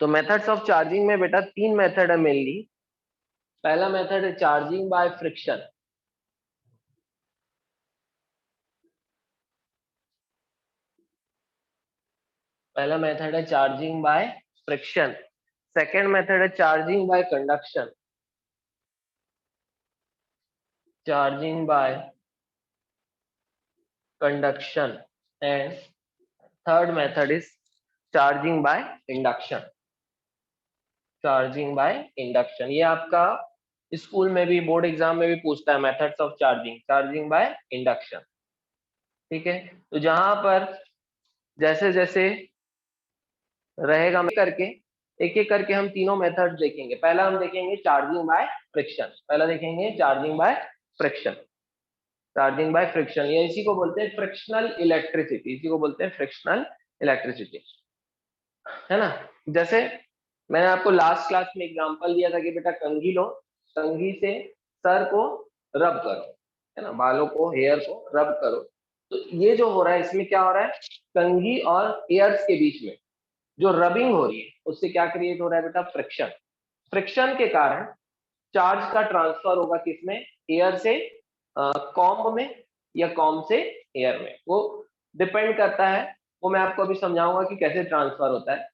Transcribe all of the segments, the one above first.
तो methods of charging में बेटा तीन मेथड है मेनली। पहला मेथड है चार्जिंग बाय फ्रिक्शन। पहला मेथड है charging by friction. Second method है charging by conduction. Charging by conduction. And third method is charging by induction. Charging by induction ये आपका स्कूल में भी बोर्ड एग्जाम में भी पूछता है, methods of charging, charging by induction. ठीक है, तो जहां पर जैसे जैसे रहेगा करके एक एक करके हम तीनों मेथड देखेंगे। पहला हम देखेंगे चार्जिंग बाय फ्रिक्शन। पहला देखेंगे charging by friction. Charging by friction ये इसी को बोलते हैं फ्रिक्शनल इलेक्ट्रिसिटी, इसी को बोलते हैं फ्रिक्शनल इलेक्ट्रिसिटी, है ना। जैसे मैंने आपको लास्ट क्लास में एग्जांपल दिया था कि बेटा कंघी लो, कंघी से सर को रब करो, है ना, बालों को, हेयर को रब करो। तो ये जो हो रहा है इसमें क्या हो रहा है, कंघी और एयर्स के बीच में जो रबिंग हो रही है उससे क्या क्रिएट हो रहा है बेटा, फ्रिक्शन। फ्रिक्शन के कारण चार्ज का ट्रांसफर होगा किसमें, एयर से कॉम्ब में या कॉम्ब से एयर में, वो डिपेंड करता है। वो मैं आपको अभी समझाऊंगा कि कैसे ट्रांसफर होता है।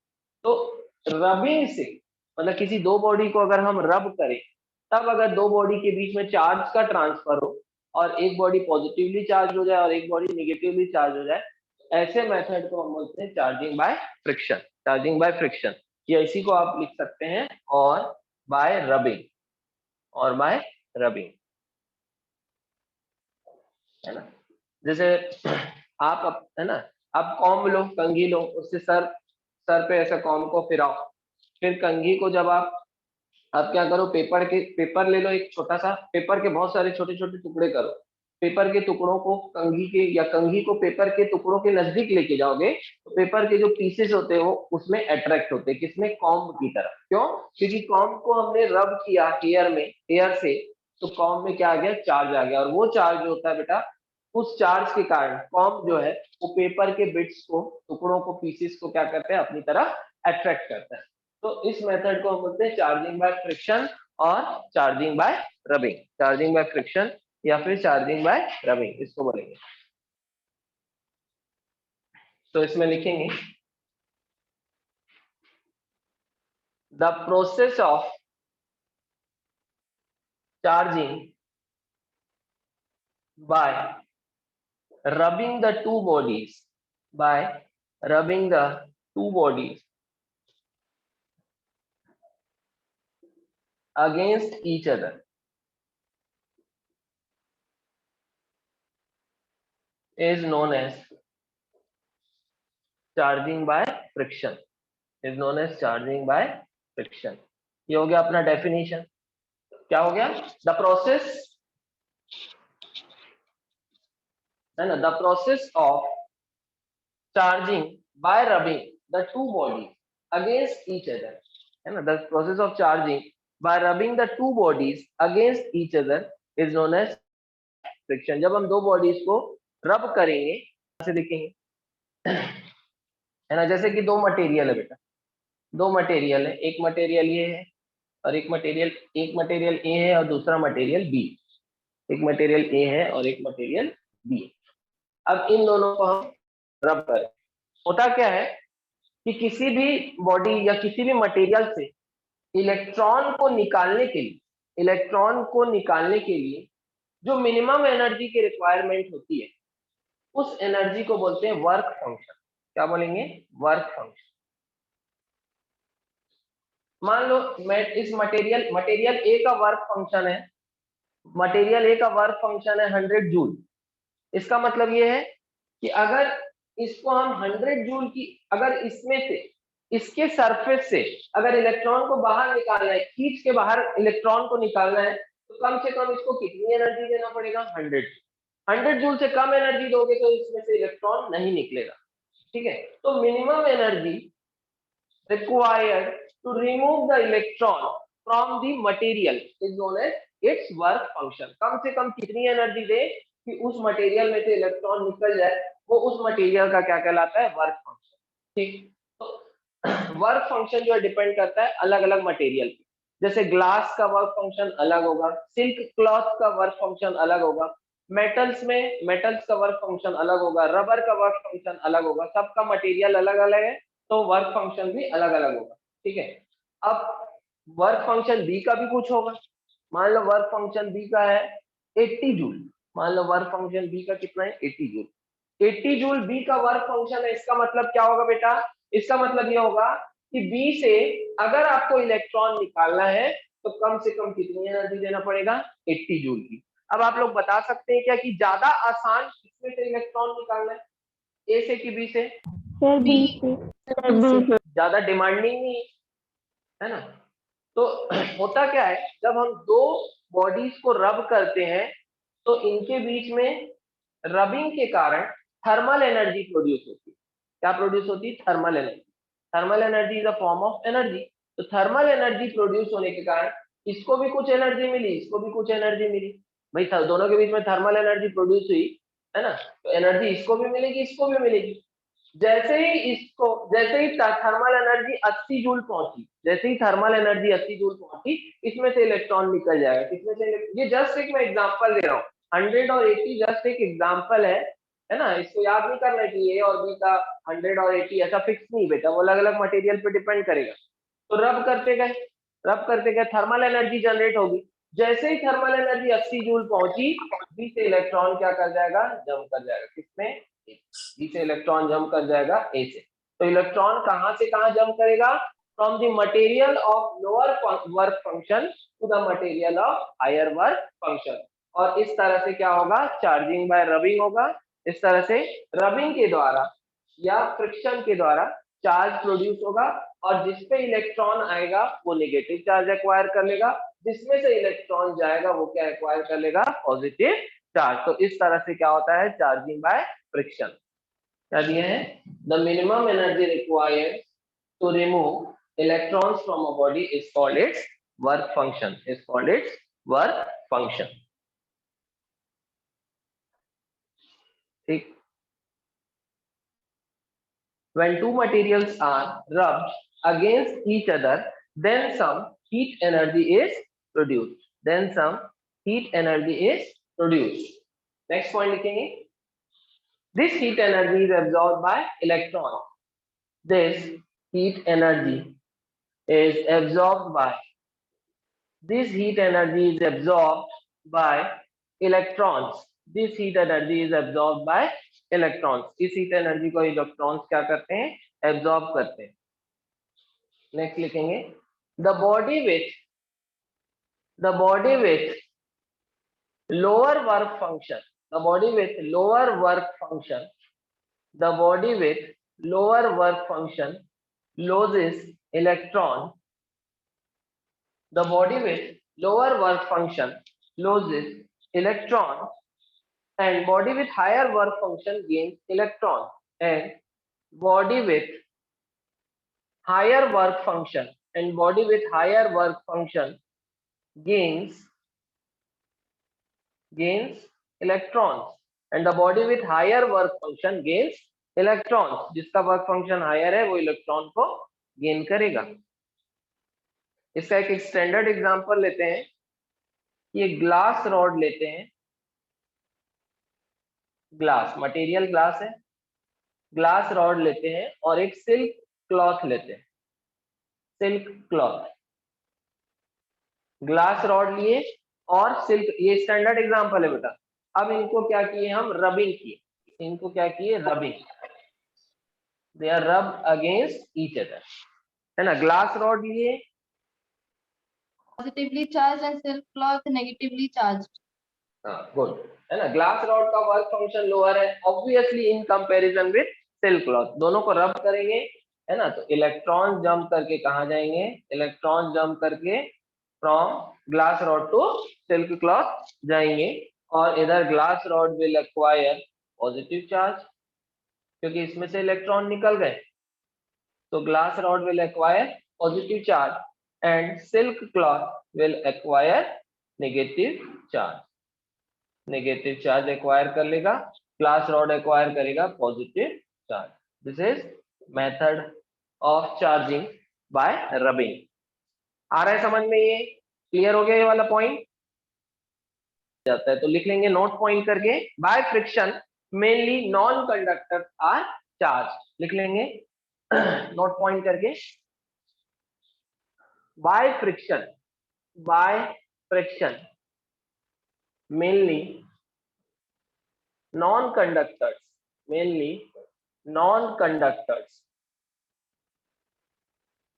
तो रबिंग से मतलब किसी दो बॉडी को अगर हम रब करें, तब अगर दो बॉडी के बीच में चार्ज का ट्रांसफर हो और एक बॉडी पॉजिटिवली चार्ज हो जाए और एक बॉडी निगेटिवली चार्ज हो जाए, ऐसे मेथड को हम बोलते हैं charging by friction. Charging by friction या इसी को आप लिख सकते हैं और बाय रबिंग, और बाय रबिंग, है ना। जैसे आप है ना, आप कॉम्ब लो, कंघी लो, उससे सर सर पे ऐसा कॉम्ब को फिराओ। फिर कंघी को जब आप क्या करो, पेपर ले लो, एक छोटा सा पेपर के बहुत सारे छोटे छोटे टुकड़े करो। पेपर के टुकड़ों को कंघी के या कंघी को पेपर के टुकड़ों के नजदीक लेके जाओगे तो पेपर के जो पीसेस होते हैं वो उसमें अट्रैक्ट होते हैं, किसमें, कॉम्ब की तरफ। क्यों, क्योंकि कॉम्ब को हमने रब किया एयर में, एयर से, तो कॉम्ब में क्या आ गया, चार्ज आ गया। और वो चार्ज जो होता है बेटा, उस चार्ज के कारण कॉम्ब जो है वो पेपर के बिट्स को, टुकड़ों को, पीसेस को क्या करते हैं, अपनी तरफ अट्रैक्ट करता है। तो इस मेथड को हम बोलते हैं चार्जिंग बाय फ्रिक्शन और charging by rubbing. Charging by friction या फिर चार्जिंग बाय रबिंग इसको बोलेंगे। तो इसमें लिखेंगे the process of charging bye rubbing the two bodies, by rubbing the two bodies against each other is known as charging by friction, is known as charging by friction। ये हो गया अपना definition. क्या हो गया, द प्रोसेस, है ना, the process of charging by rubbing the two bodies against each other, है ना, the process of charging by rubbing the two bodies against each other is known as friction. जब हम दो बॉडीज को रब करेंगे, ऐसे देखेंगे, है ना, जैसे कि दो मटेरियल है बेटा, दो मटेरियल है, एक मटेरियल ये है और एक मटेरियल ए है और दूसरा मटेरियल बी। एक मटेरियल ए है और एक मटेरियल बी। अब इन दोनों को हम रब करें, होता क्या है कि किसी भी बॉडी या किसी भी मटेरियल से इलेक्ट्रॉन को निकालने के लिए, इलेक्ट्रॉन को निकालने के लिए जो मिनिमम एनर्जी की रिक्वायरमेंट होती है, उस एनर्जी को बोलते हैं वर्क फंक्शन। क्या बोलेंगे, वर्क फंक्शन। मान लो मैं इस मटेरियल ए का वर्क फंक्शन है, मटेरियल ए का वर्क फंक्शन है 100 जूल। इसका मतलब ये है कि अगर इसको हम 100 जूल की, अगर इसमें से, इसके सरफेस से अगर इलेक्ट्रॉन को बाहर निकालना है, खींच के बाहर इलेक्ट्रॉन को निकालना है, तो कम से कम इसको कितनी एनर्जी देना पड़ेगा, 100 जूल से कम एनर्जी दोगे तो इसमें से इलेक्ट्रॉन नहीं निकलेगा। ठीक है, तो minimum energy required to remove the electron from the material is known as its work function। कम से कम कितनी एनर्जी दे कि उस मटेरियल में से इलेक्ट्रॉन निकल जाए, वो उस मटेरियल का क्या कहलाता है, वर्क फंक्शन। ठीक, तो वर्क फंक्शन जो है डिपेंड करता है अलग अलग मटेरियल पे। जैसे ग्लास का वर्क फंक्शन अलग होगा, सिल्क क्लॉथ का वर्क फंक्शन अलग होगा, मेटल्स का वर्क फंक्शन अलग होगा, रबर का वर्क फंक्शन अलग होगा, सबका मटेरियल अलग अलग है तो वर्क फंक्शन भी अलग अलग होगा। ठीक है, अब वर्क फंक्शन बी का भी कुछ होगा। मान लो वर्क फंक्शन बी का है 80 जूल। मान लो वर्क फंक्शन बी का कितना है 80 जूल। 80 जूल बी का वर्क फंक्शन है, इसका मतलब क्या होगा बेटा, इसका मतलब ये होगा कि बी से अगर आपको इलेक्ट्रॉन निकालना है तो कम से कम कितनी एनर्जी देना पड़ेगा 80 जूल की। अब आप लोग बता सकते हैं क्या कि ज्यादा आसान किसमें से इलेक्ट्रॉन निकालना है, ए से कि बी से? सर बी से। ज्यादा डिमांडिंग नहीं है ना। तो होता क्या है, जब हम दो बॉडीज को रब करते हैं तो इनके बीच में रबिंग के कारण थर्मल एनर्जी प्रोड्यूस होती है। क्या प्रोड्यूस होती है? Thermal energy. Thermal energy is a form of energy. तो थर्मल एनर्जी प्रोड्यूस होने के कारण इसको भी कुछ एनर्जी मिली, इसको भी कुछ एनर्जी मिली। भाई दोनों के बीच में थर्मल एनर्जी प्रोड्यूस हुई है ना, तो एनर्जी इसको भी मिलेगी, इसको भी मिलेगी। जैसे ही थर्मल एनर्जी 80 जूल पहुंची, जैसे ही थर्मल एनर्जी 80 जूल पहुंची, इसमें से इलेक्ट्रॉन निकल जाएगा। किसमें से? ये जस्ट एक मैं एग्जांपल दे रहा हूँ, 100 और 80 जस्ट एक एग्जांपल है ना। इसको याद नहीं करना कि ए और बी का 100 और 80 ऐसा फिक्स नहीं बेटा, वो अलग अलग मटेरियल पे डिपेंड करेगा। तो रब करते गए थर्मल एनर्जी जनरेट होगी। जैसे ही थर्मल एनर्जी 80 जूल पहुंची, बी से इलेक्ट्रॉन क्या कर जाएगा? जंप कर जाएगा। किसमें? बी से इलेक्ट्रॉन जंप कर जाएगा ए से। तो इलेक्ट्रॉन कहां से कहां जंप करेगा? From the material of lower work function to the material of higher work function. और इस तरह से क्या होगा? चार्जिंग बाय रबिंग होगा। इस तरह से रबिंग के द्वारा या फ्रिक्शन के द्वारा चार्ज प्रोड्यूस होगा, और जिसपे इलेक्ट्रॉन आएगा वो नेगेटिव चार्ज एक्वायर कर लेगा, जिसमें से इलेक्ट्रॉन जाएगा वो क्या एक्वायर कर लेगा? Positive charge. तो इस तरह से क्या होता है? Charging by friction. क्या दिए हैं? The minimum energy required to remove electrons from a body is called its work function, is called its work function. ठीक। When two materials are rubbed against each other, then some heat energy is produced. Then some heat energy is produced. Next point लिखेंगे, this heat energy is absorbed by electron. This heat energy is absorbed by this heat energy is absorbed by electrons. This heat energy is absorbed by electrons. इस heat energy को electrons क्या करते हैं? Absorb करते हैं। Next लिखेंगे, the body with lower work function, the body with lower work function, the body with lower work function loses electron, the body with lower work function loses electron, and body with higher work function gains electron, and body with higher work function and body with higher work function gains electrons, and the body with higher work function gains electrons. जिसका work function higher है वो electron को gain करेगा। इसका एक standard example लेते हैं। ये ग्लास रॉड लेते हैं, ग्लास मटेरियल ग्लास है, ग्लास रॉड लेते हैं और एक सिल्क क्लॉथ लेते हैं, सिल्क क्लॉथ। ग्लास रॉड लिए और सिल्क, ये स्टैंडर्ड एग्जांपल है बेटा। अब इनको क्या किए हम? रबिंग किए। इनको क्या किए? Rubbing. They are rubbed against each other, है ना। ग्लास रॉड लिए, positively charge and silk cloth negatively charge. Good, है ना। ग्लास रॉड का वर्क फंक्शन लोअर है obviously in comparison with silk cloth. दोनों को रब करेंगे, है ना, तो इलेक्ट्रॉन जंप करके कहाँ जाएंगे? इलेक्ट्रॉन जंप करके from glass rod to silk cloth जाएंगे, और इधर glass rod will acquire positive charge क्योंकि इसमें से इलेक्ट्रॉन निकल गए। तो glass rod will acquire positive charge and silk cloth will acquire negative charge acquire कर लेगा। ग्लास रॉड एक्वायर करेगा positive charge. This is method of charging by rubbing. आ रहा है समझ में? ये क्लियर हो गया ये वाला पॉइंट जाता है तो लिख लेंगे नोट पॉइंट करके, by friction mainly non conductor are charge, लिख लेंगे नोट पॉइंट करके, बाय फ्रिक्शन mainly non-conductors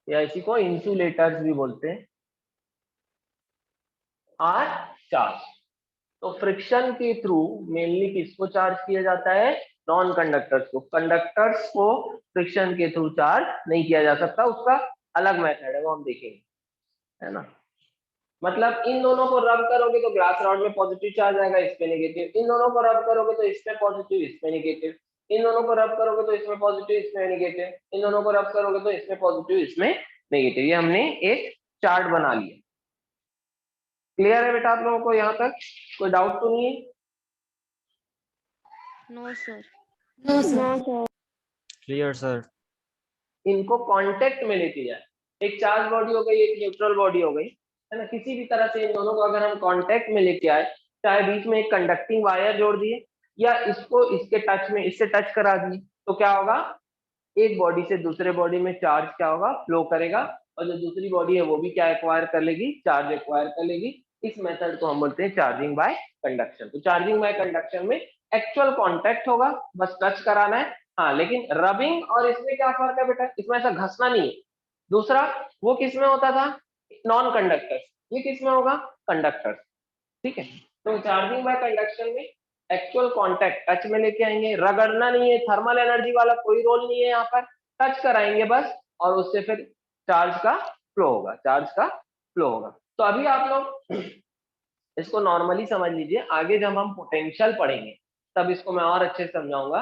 या इसी को इंसुलेटर्स भी बोलते हैं, आर चार्ज। तो फ्रिक्शन के थ्रू मेनली किसको चार्ज किया जाता है? नॉन कंडक्टर्स को। कंडक्टर्स को फ्रिक्शन के थ्रू चार्ज नहीं किया जा सकता, उसका अलग मेथड है, वो हम देखेंगे, है ना। मतलब इन दोनों को रब करोगे तो ग्लास रॉड में पॉजिटिव चार्ज आएगा, इस पे नेगेटिव। इन दोनों को रब करोगे तो इसमें पॉजिटिव, इसमें नेगेटिव। इन दोनों को रब करोगे तो इसमें पॉजिटिव, इसमें नेगेटिव। इन दोनों को रब करोगे तो इसमें पॉजिटिव, इसमें नेगेटिव। ये हमने एक चार्ट बना लिया। क्लियर है बेटा आप लोगों को? यहाँ तक कोई डाउट तो नहीं है? No sir. No sir. Clear sir. इनको कांटेक्ट में लेके जाए, एक चार्ज बॉडी हो गई, एक न्यूट्रल बॉडी हो गई, है ना। किसी भी तरह से इन दोनों को अगर हम कांटेक्ट में लेके आए, चाहे बीच में एक कंडक्टिंग वायर जोड़ दिए या इसको इसके टच में, इससे टच करा दिए, तो क्या होगा? एक बॉडी से दूसरे बॉडी में चार्ज क्या होगा? फ्लो करेगा, और जो दूसरी बॉडी है वो भी क्या एक्वायर कर लेगी? चार्ज एक्वायर कर लेगी। इस मेथड को हम बोलते हैं चार्जिंग बाय कंडक्शन। तो चार्जिंग बाय कंडक्शन में एक्चुअल कांटेक्ट होगा, बस टच कराना है। हाँ, लेकिन रबिंग और इसमें क्या फर्क है बेटा? इसमें ऐसा घसना नहीं है। दूसरा, वो किस में होता था? Non conductors. ये किस में होगा? कंडक्टर्स। ठीक है। तो चार्जिंग बाय कंडक्शन में एक्चुअल कांटेक्ट टच में लेके आएंगे, रगड़ना नहीं है, थर्मल एनर्जी वाला कोई रोल नहीं है यहाँ पर, टच कराएंगे बस, और उससे फिर चार्ज का फ्लो होगा। तो अभी आप लोग इसको नॉर्मली समझ लीजिए, आगे जब हम पोटेंशियल पढ़ेंगे तब इसको मैं और अच्छे से समझाऊंगा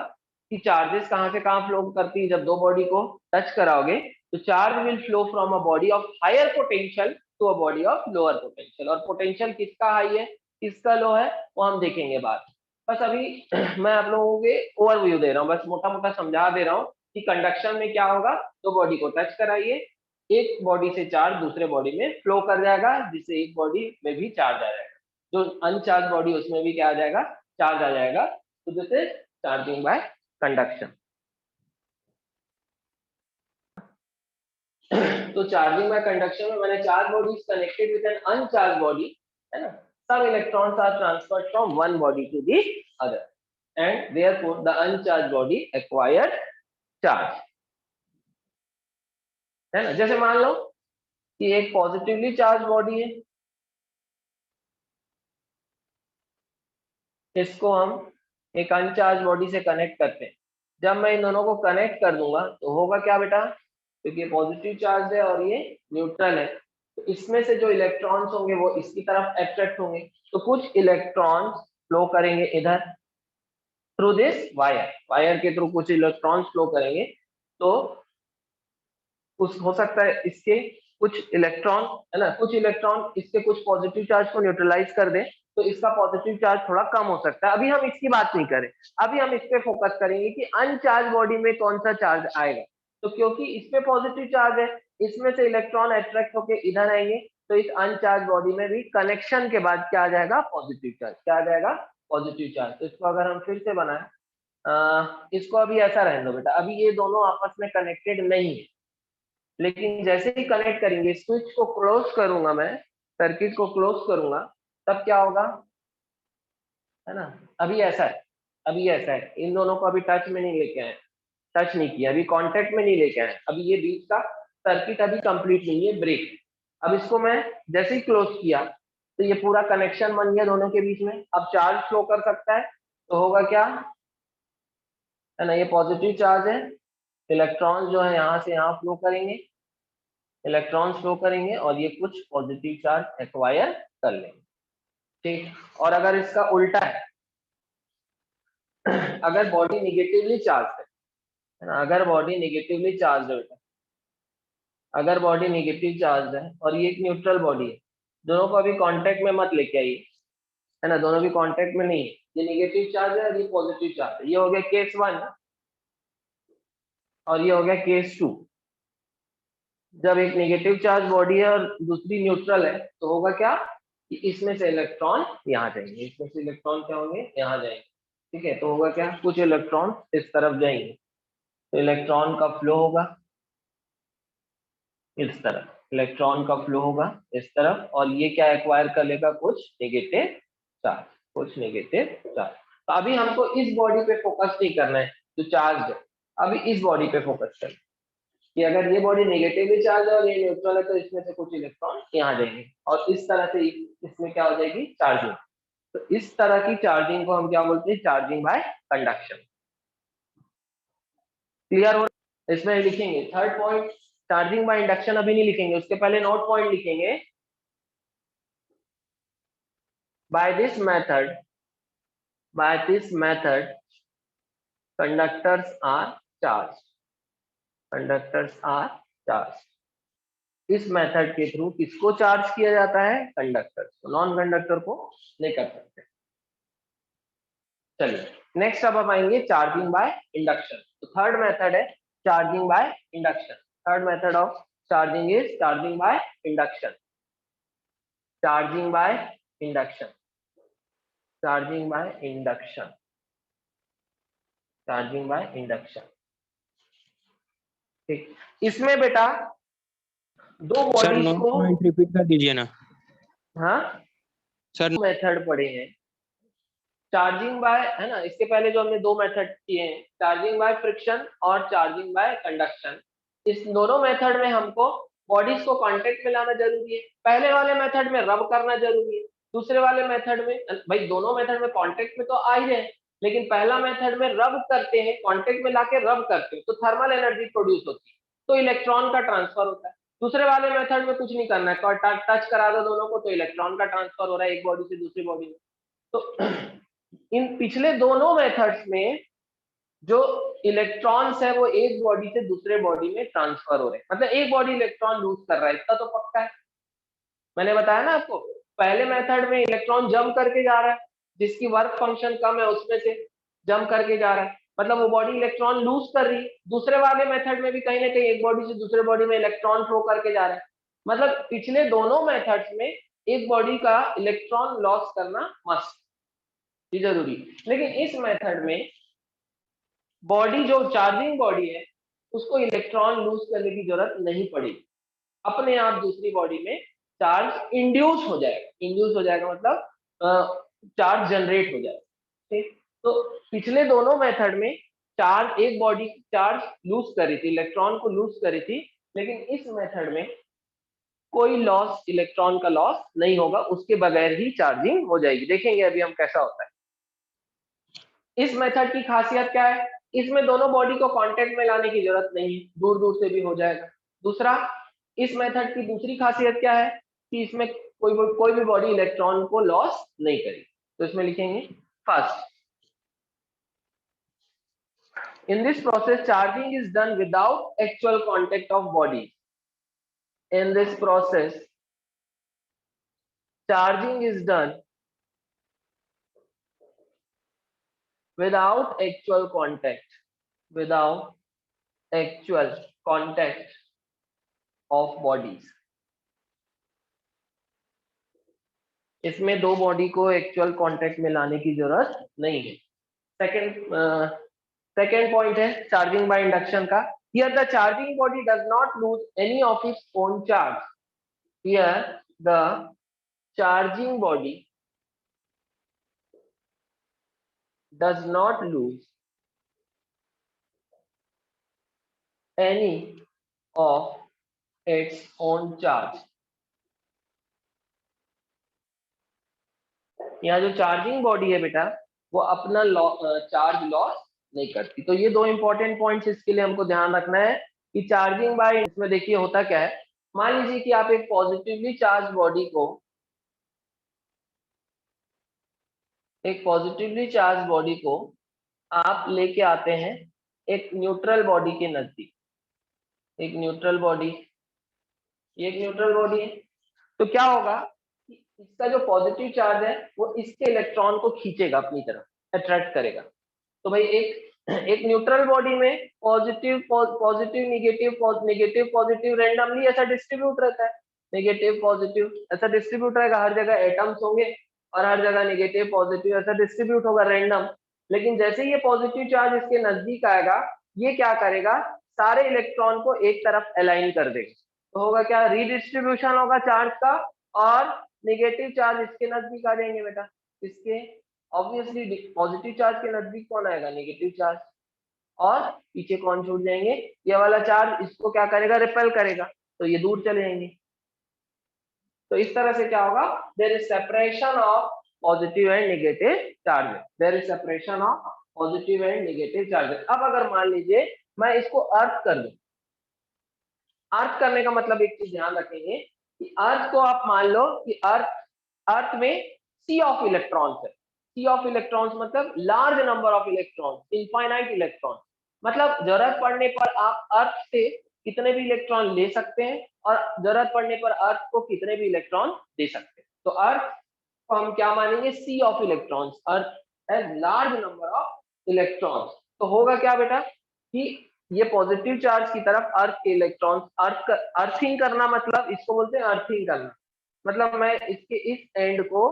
कि चार्जेस कहाँ से कहाँ फ्लो करती है। जब दो बॉडी को टच कराओगे तो charge will flow from a body of higher potential to a body of lower potential. और पोटेंशियल किसका हाई है, किसका लो है, वो हम देखेंगे बाद। बस अभी मैं आप लोगों के ओवरव्यू दे रहा हूँ, बस मोटा मोटा समझा दे रहा हूँ कि कंडक्शन में क्या होगा। दो बॉडी को टच कराइए, एक बॉडी से चार्ज दूसरे बॉडी में फ्लो कर जाएगा, जिससे एक बॉडी में भी चार्ज आ जाएगा। जो अनचार्ज बॉडी उसमें भी क्या आ जाएगा? चार्ज आ जाएगा। तो this is charging by conduction. तो चार्जिंग बाय कंडक्शन में मैंने charge body is connected with an uncharge body, है ना। Some electrons are transferred from one body to the other and therefore the uncharge body acquired charge, है ना। जैसे मान लो कि एक पॉजिटिवली चार्ज बॉडी है, इसको हम एक अनचार्ज बॉडी से कनेक्ट करते हैं। जब मैं इन दोनों को कनेक्ट कर दूंगा तो होगा क्या बेटा? क्योंकि पॉजिटिव चार्ज है और ये न्यूट्रल है, तो इसमें से जो इलेक्ट्रॉन्स होंगे वो इसकी तरफ अट्रैक्ट होंगे। तो कुछ इलेक्ट्रॉन्स फ्लो करेंगे इधर थ्रू दिस वायर के थ्रू कुछ इलेक्ट्रॉन्स फ्लो करेंगे। तो कुछ हो सकता है इसके कुछ इलेक्ट्रॉन, है ना, कुछ इलेक्ट्रॉन इसके कुछ पॉजिटिव चार्ज को न्यूट्रलाइज कर दें, तो इसका पॉजिटिव चार्ज थोड़ा कम हो सकता है। अभी हम इसकी बात नहीं करें, अभी हम इस पे फोकस करेंगे कि अनचार्ज बॉडी में कौन सा चार्ज आएगा। तो क्योंकि इस पे पॉजिटिव चार्ज है, इसमें से इलेक्ट्रॉन अट्रैक्ट होकर इधर आएंगे, तो इस अनचार्ज बॉडी में भी कनेक्शन के बाद क्या आ जाएगा? Positive charge. क्या आ जाएगा? Positive charge. तो इसको अगर हम फिर से बनाएं, इसको अभी ऐसा रहने दो बेटा, अभी ये दोनों आपस में कनेक्टेड नहीं है, लेकिन जैसे ही कनेक्ट करेंगे, स्विच को क्लोज करूंगा मैं, सर्किट को क्लोज करूंगा, तब क्या होगा, है ना। अभी ऐसा है, इन दोनों को अभी टच में नहीं लेके आए, टच नहीं किया, अभी कांटेक्ट में नहीं लेके आए, अभी ये बीच का सर्किट अभी कंप्लीट नहीं है, ब्रेक। अब इसको मैं जैसे ही क्लोज किया तो ये पूरा कनेक्शन बन गया दोनों के बीच में। अब चार्ज फ्लो कर सकता है, तो होगा क्या, है ना, ये पॉजिटिव चार्ज है, इलेक्ट्रॉन जो है यहाँ से यहाँ फ्लो करेंगे, इलेक्ट्रॉन्स फ्लो करेंगे और ये कुछ पॉजिटिव चार्ज एक्वायर कर लेंगे। ठीक। और अगर इसका उल्टा है, अगर बॉडी निगेटिवली चार्ज है ना, अगर बॉडी निगेटिवली चार्ज है बेटा, अगर बॉडी निगेटिव चार्ज है और ये एक न्यूट्रल बॉडी है, दोनों को अभी कांटेक्ट में मत लेके आइए, है ना, दोनों भी कांटेक्ट में नहीं है, ये निगेटिव चार्ज है और ये पॉजिटिव चार्ज है। ये हो गया केस 1 और ये हो गया केस 2। जब एक नेगेटिव चार्ज बॉडी है और दूसरी न्यूट्रल है तो होगा क्या कि इसमें से इलेक्ट्रॉन यहाँ जाएंगे, इसमें से इलेक्ट्रॉन क्या होंगे यहाँ जाएंगे। ठीक है, तो होगा क्या, कुछ इलेक्ट्रॉन इस तरफ जाएंगे, तो इलेक्ट्रॉन का फ्लो होगा इस तरफ, इलेक्ट्रॉन का फ्लो होगा इस तरफ, और ये क्या एक्वायर कर लेगा, कुछ नेगेटिव चार्ज, कुछ नेगेटिव चार्ज। तो अभी हमको इस बॉडी पे फोकस नहीं करना है जो चार्ज है, अभी इस बॉडी पे फोकस करना है कि अगर ये बॉडी नेगेटिवली चार्ज है और ये न्यूट्रल है तो इसमें से कुछ इलेक्ट्रॉन यहाँ जाएंगे और इस तरह से इसमें क्या हो जाएगी, चार्जिंग। तो इस तरह की चार्जिंग को हम क्या बोलते हैं, चार्जिंग बाय कंडक्शन। क्लियर हो, इसमें लिखेंगे third point, charging by induction अभी नहीं लिखेंगे, उसके पहले नोट पॉइंट लिखेंगे। By this method conductors are charge. इस मेथड के थ्रू किसको चार्ज किया जाता है, कंडक्टर को, नॉन कंडक्टर को नहीं कर सकते। चलिए नेक्स्ट अब हम आएंगे चार्जिंग बाय इंडक्शन। तो थर्ड मेथड है charging by induction. Third method of charging is charging by induction. Charging by induction, charging by induction, charging by induction. ठीक, इसमें बेटा दो सर बॉडीज नो को, पॉइंट रिपीट कर दीजिए ना हाँ सर। मेथड पढ़े हैं चार्जिंग बाय, है ना, इसके पहले जो हमने दो मेथड किए हैं, चार्जिंग बाय फ्रिक्शन और चार्जिंग बाय कंडक्शन। इस दोनों मेथड में हमको बॉडीज को कांटेक्ट में लाना जरूरी है। पहले वाले मेथड में रब करना जरूरी है, दूसरे वाले मेथड में, भाई दोनों मेथड में कांटेक्ट में तो आ ही रहे, लेकिन पहला मेथड में रब करते हैं, कांटेक्ट में लाके रब करते हैं तो थर्मल एनर्जी प्रोड्यूस होती है, तो इलेक्ट्रॉन का ट्रांसफर होता है। दूसरे वाले मेथड में कुछ नहीं करना है, टच करा दो दोनों को तो इलेक्ट्रॉन का ट्रांसफर हो रहा है एक बॉडी से दूसरी बॉडी में। तो इन पिछले दोनों मेथड्स में जो इलेक्ट्रॉन्स है वो एक बॉडी से दूसरे बॉडी में ट्रांसफर हो रहे हैं, मतलब एक बॉडी इलेक्ट्रॉन लूज कर रहा है, इतना तो पक्का है। मैंने बताया ना आपको, पहले मेथड में इलेक्ट्रॉन जंप करके जा रहा है, जिसकी वर्क फंक्शन कम है उसमें से जंप करके जा रहा है, मतलब वो बॉडी इलेक्ट्रॉन लूज कर रही है। दूसरे वाले मेथड में भी कहीं ना कहीं एक बॉडी से दूसरे बॉडी में इलेक्ट्रॉन फ्लो करके जा रहा है, मतलब पिछले दोनों मेथड्स में एक बॉडी का इलेक्ट्रॉन लॉस करना मस्ट, ये जरूरी। लेकिन इस मेथड में बॉडी जो चार्जिंग बॉडी है उसको इलेक्ट्रॉन लूज करने की जरूरत नहीं पड़ेगी, अपने आप दूसरी बॉडी में चार्ज इंड्यूस हो जाएगा। इंड्यूस हो जाएगा मतलब चार्ज जनरेट हो जाएगा। ठीक, तो पिछले दोनों मेथड में चार्ज, एक बॉडी चार्ज लूज करी थी, इलेक्ट्रॉन को लूज करी थी, लेकिन इस मेथड में कोई लॉस, इलेक्ट्रॉन का लॉस नहीं होगा, उसके बगैर ही चार्जिंग हो जाएगी। देखेंगे अभी हम कैसा होता है। इस मेथड की खासियत क्या है, इसमें दोनों बॉडी को कांटेक्ट में लाने की जरूरत नहीं है, दूर दूर से भी हो जाएगा। दूसरा, इस मेथड की दूसरी खासियत क्या है कि इसमें कोई भी बॉडी इलेक्ट्रॉन को लॉस नहीं करेगी। तो इसमें लिखेंगे first, in this process charging is done without actual contact of bodies. In this process charging is done without actual contact, without actual contact of bodies. इसमें दो बॉडी को एक्चुअल कांटेक्ट में लाने की जरूरत नहीं है। सेकंड पॉइंट है चार्जिंग बाय इंडक्शन का। Here the charging body does not lose any of its own charge. Here the charging body does not lose any of its own charge. यहाँ जो चार्जिंग बॉडी है बेटा वो अपना charge loss नहीं करती। तो ये दो इंपॉर्टेंट पॉइंट्स इसके लिए हमको ध्यान रखना है कि चार्जिंग बाय, इसमें देखिए होता क्या है, मान लीजिए कि आप एक पॉजिटिवली चार्ज बॉडी को, एक पॉजिटिवली चार्ज बॉडी को आप लेके आते हैं एक न्यूट्रल बॉडी के नजदीक, एक न्यूट्रल बॉडी, ये एक न्यूट्रल बॉडी है, तो क्या होगा, इसका जो पॉजिटिव चार्ज है वो इसके इलेक्ट्रॉन को खींचेगा अपनी तरफ, अट्रैक्ट करेगा। तो भाई एक एक न्यूट्रल बॉडी में positive positive negative positive randomly ऐसा डिस्ट्रीब्यूट रहता है, नेगेटिव पॉजिटिव ऐसा डिस्ट्रीब्यूट रहेगा, हर जगह एटम्स होंगे और हर जगह नेगेटिव पॉजिटिव ऐसा डिस्ट्रीब्यूट होगा रैंडम। लेकिन जैसे ये पॉजिटिव चार्ज इसके नजदीक आएगा, ये क्या करेगा, सारे इलेक्ट्रॉन को एक तरफ अलाइन कर देगा। तो होगा क्या, रीडिस्ट्रीब्यूशन होगा चार्ज का, और नेगेटिव चार्ज इसके नजदीक आ जाएंगे बेटा, इसके ऑब्वियसली पॉजिटिव चार्ज के नजदीक कौन आएगा, नेगेटिव चार्ज, और पीछे कौन छूट जाएंगे, ये वाला चार्ज इसको क्या करेगा, रिपेल करेगा, तो ये दूर चले जाएंगे। तो इस तरह से क्या होगा, there is separation of positive and negative charges, there is separation of positive and negative charges. अब अगर मान लीजिए मैं इसको अर्थ कर दूं, अर्थ करने का मतलब एक चीज ध्यान रखेंगे कि अर्थ को आप मान लो कि अर्थ में सी ऑफ इलेक्ट्रॉन्स है, सी ऑफ इलेक्ट्रॉन्स मतलब large number of electrons, infinite electron, मतलब जरूरत पड़ने पर आप अर्थ से कितने भी इलेक्ट्रॉन ले सकते हैं और जरूरत पड़ने पर अर्थ को कितने भी इलेक्ट्रॉन दे सकते हैं। तो अर्थ को हम क्या मानेंगे, sea of electrons, earth has large number of electrons. तो होगा क्या बेटा कि ये पॉजिटिव चार्ज की तरफ अर्थ के इलेक्ट्रॉन्स, अर्थिंग करना मतलब इसको बोलते हैं अर्थिंग करना, मतलब मैं इसके इस एंड को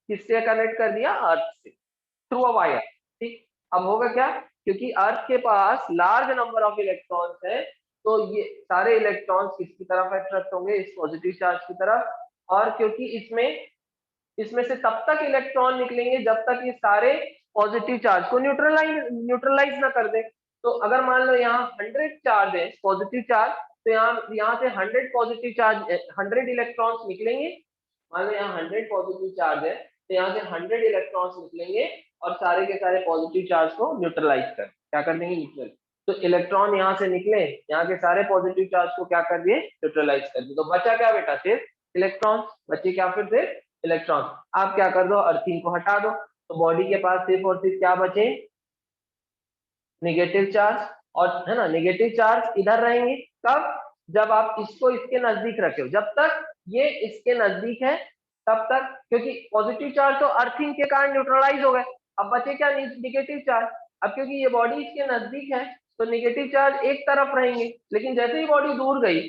किससे कनेक्ट कर दिया, अर्थ से, थ्रू अ वायर। ठीक, अब होगा क्या, क्योंकि अर्थ के पास लार्ज नंबर ऑफ इलेक्ट्रॉन्स है, तो ये सारे इलेक्ट्रॉन्स किसकी तरफ अट्रैक्ट होंगे, इस पॉजिटिव चार्ज की तरफ, और क्योंकि इसमें से तब तक इलेक्ट्रॉन निकलेंगे जब तक ये सारे पॉजिटिव चार्ज को न्यूट्रलाइज ना कर दे। तो अगर मान लो यहाँ 100 चार्ज है पॉजिटिव चार्ज, तो यहाँ से 100 पॉजिटिव चार्ज 100 इलेक्ट्रॉन्स निकलेंगे, मान लो यहाँ 100 पॉजिटिव चार्ज है, तो यहाँ से 100 इलेक्ट्रॉन्स निकलेंगे और सारे के सारे पॉजिटिव चार्ज को न्यूट्रलाइज कर, क्या कर देंगे, न्यूट्रल। तो इलेक्ट्रॉन यहाँ से निकले, यहाँ के सारे पॉजिटिव चार्ज को क्या कर दिए, न्यूट्रलाइज कर दिए। तो बचा क्या बेटा, सिर्फ इलेक्ट्रॉन बचे, क्या फिर से इलेक्ट्रॉन। आप क्या कर दो, अर्थिंग को हटा दो, तो बॉडी के पास सिर्फ और सिर्फ क्या बचे, नेगेटिव चार्ज, और है ना, नेगेटिव चार्ज इधर रहेंगे कब, जब आप इसको इसके नजदीक रखे हो, जब तक ये इसके नजदीक है तब तक, क्योंकि पॉजिटिव चार्ज तो अर्थिंग के कारण न्यूट्रलाइज हो गए, अब बचे क्या, नेगेटिव चार्ज। अब क्योंकि ये बॉडी इसके नजदीक है तो नेगेटिव चार्ज एक तरफ रहेंगे, लेकिन जैसे ही बॉडी दूर गई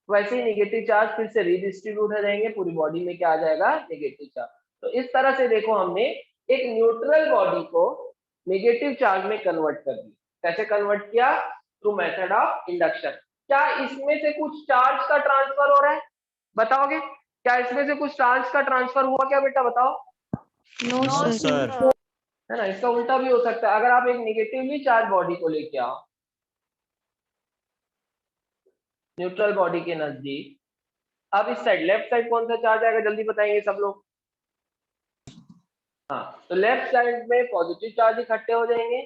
वैसे ही नेगेटिव चार्ज फिर से रीडिस्ट्रीब्यूट हो जाएंगे, पूरी बॉडी में क्या आ जाएगा, नेगेटिव चार्ज। तो इस तरह से देखो हमने एक न्यूट्रल बॉडी को नेगेटिव चार्ज में कन्वर्ट कर दिया। कैसे कन्वर्ट किया, थ्रू मेथड ऑफ इंडक्शन। क्या इसमें से कुछ चार्ज का ट्रांसफर हो रहा है, बताओगे, क्या इसमें से कुछ चार्ज का ट्रांसफर हुआ क्या बेटा, बताओ। No sir. है ना, इसका उल्टा भी हो सकता है, अगर आप एक नेगेटिवली चार्ज बॉडी को लेके आओ न्यूट्रल बॉडी के नजदीक, अब इस साइड लेफ्ट साइड कौन सा चार्ज आएगा, जल्दी बताएंगे सब लोग। हाँ, तो लेफ्ट साइड में पॉजिटिव चार्ज इकट्ठे हो जाएंगे,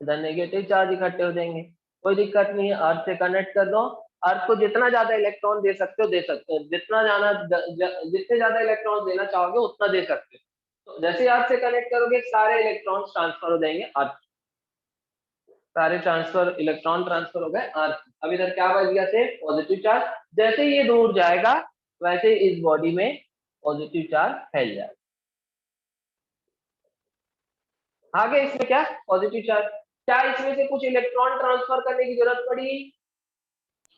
इधर नेगेटिव चार्ज इकट्ठे हो जाएंगे, कोई दिक्कत नहीं है, अर्थ से कनेक्ट कर दो। अर्थ को जितना ज्यादा इलेक्ट्रॉन दे सकते हो दे सकते हो, जितने ज्यादा इलेक्ट्रॉन देना चाहोगे उतना दे सकते हो। तो जैसे अर्थ से कनेक्ट करोगे सारे इलेक्ट्रॉन ट्रांसफर हो जाएंगे अर्थ, सारे इलेक्ट्रॉन ट्रांसफर हो गए अर्थ। अब इधर क्या बच गया, से पॉजिटिव चार्ज, जैसे ये दूर जाएगा वैसे इस बॉडी में पॉजिटिव चार्ज फैल जाएगा। आगे इसमें क्या, पॉजिटिव चार्ज, क्या इसमें से कुछ इलेक्ट्रॉन ट्रांसफर करने की जरूरत पड़ी,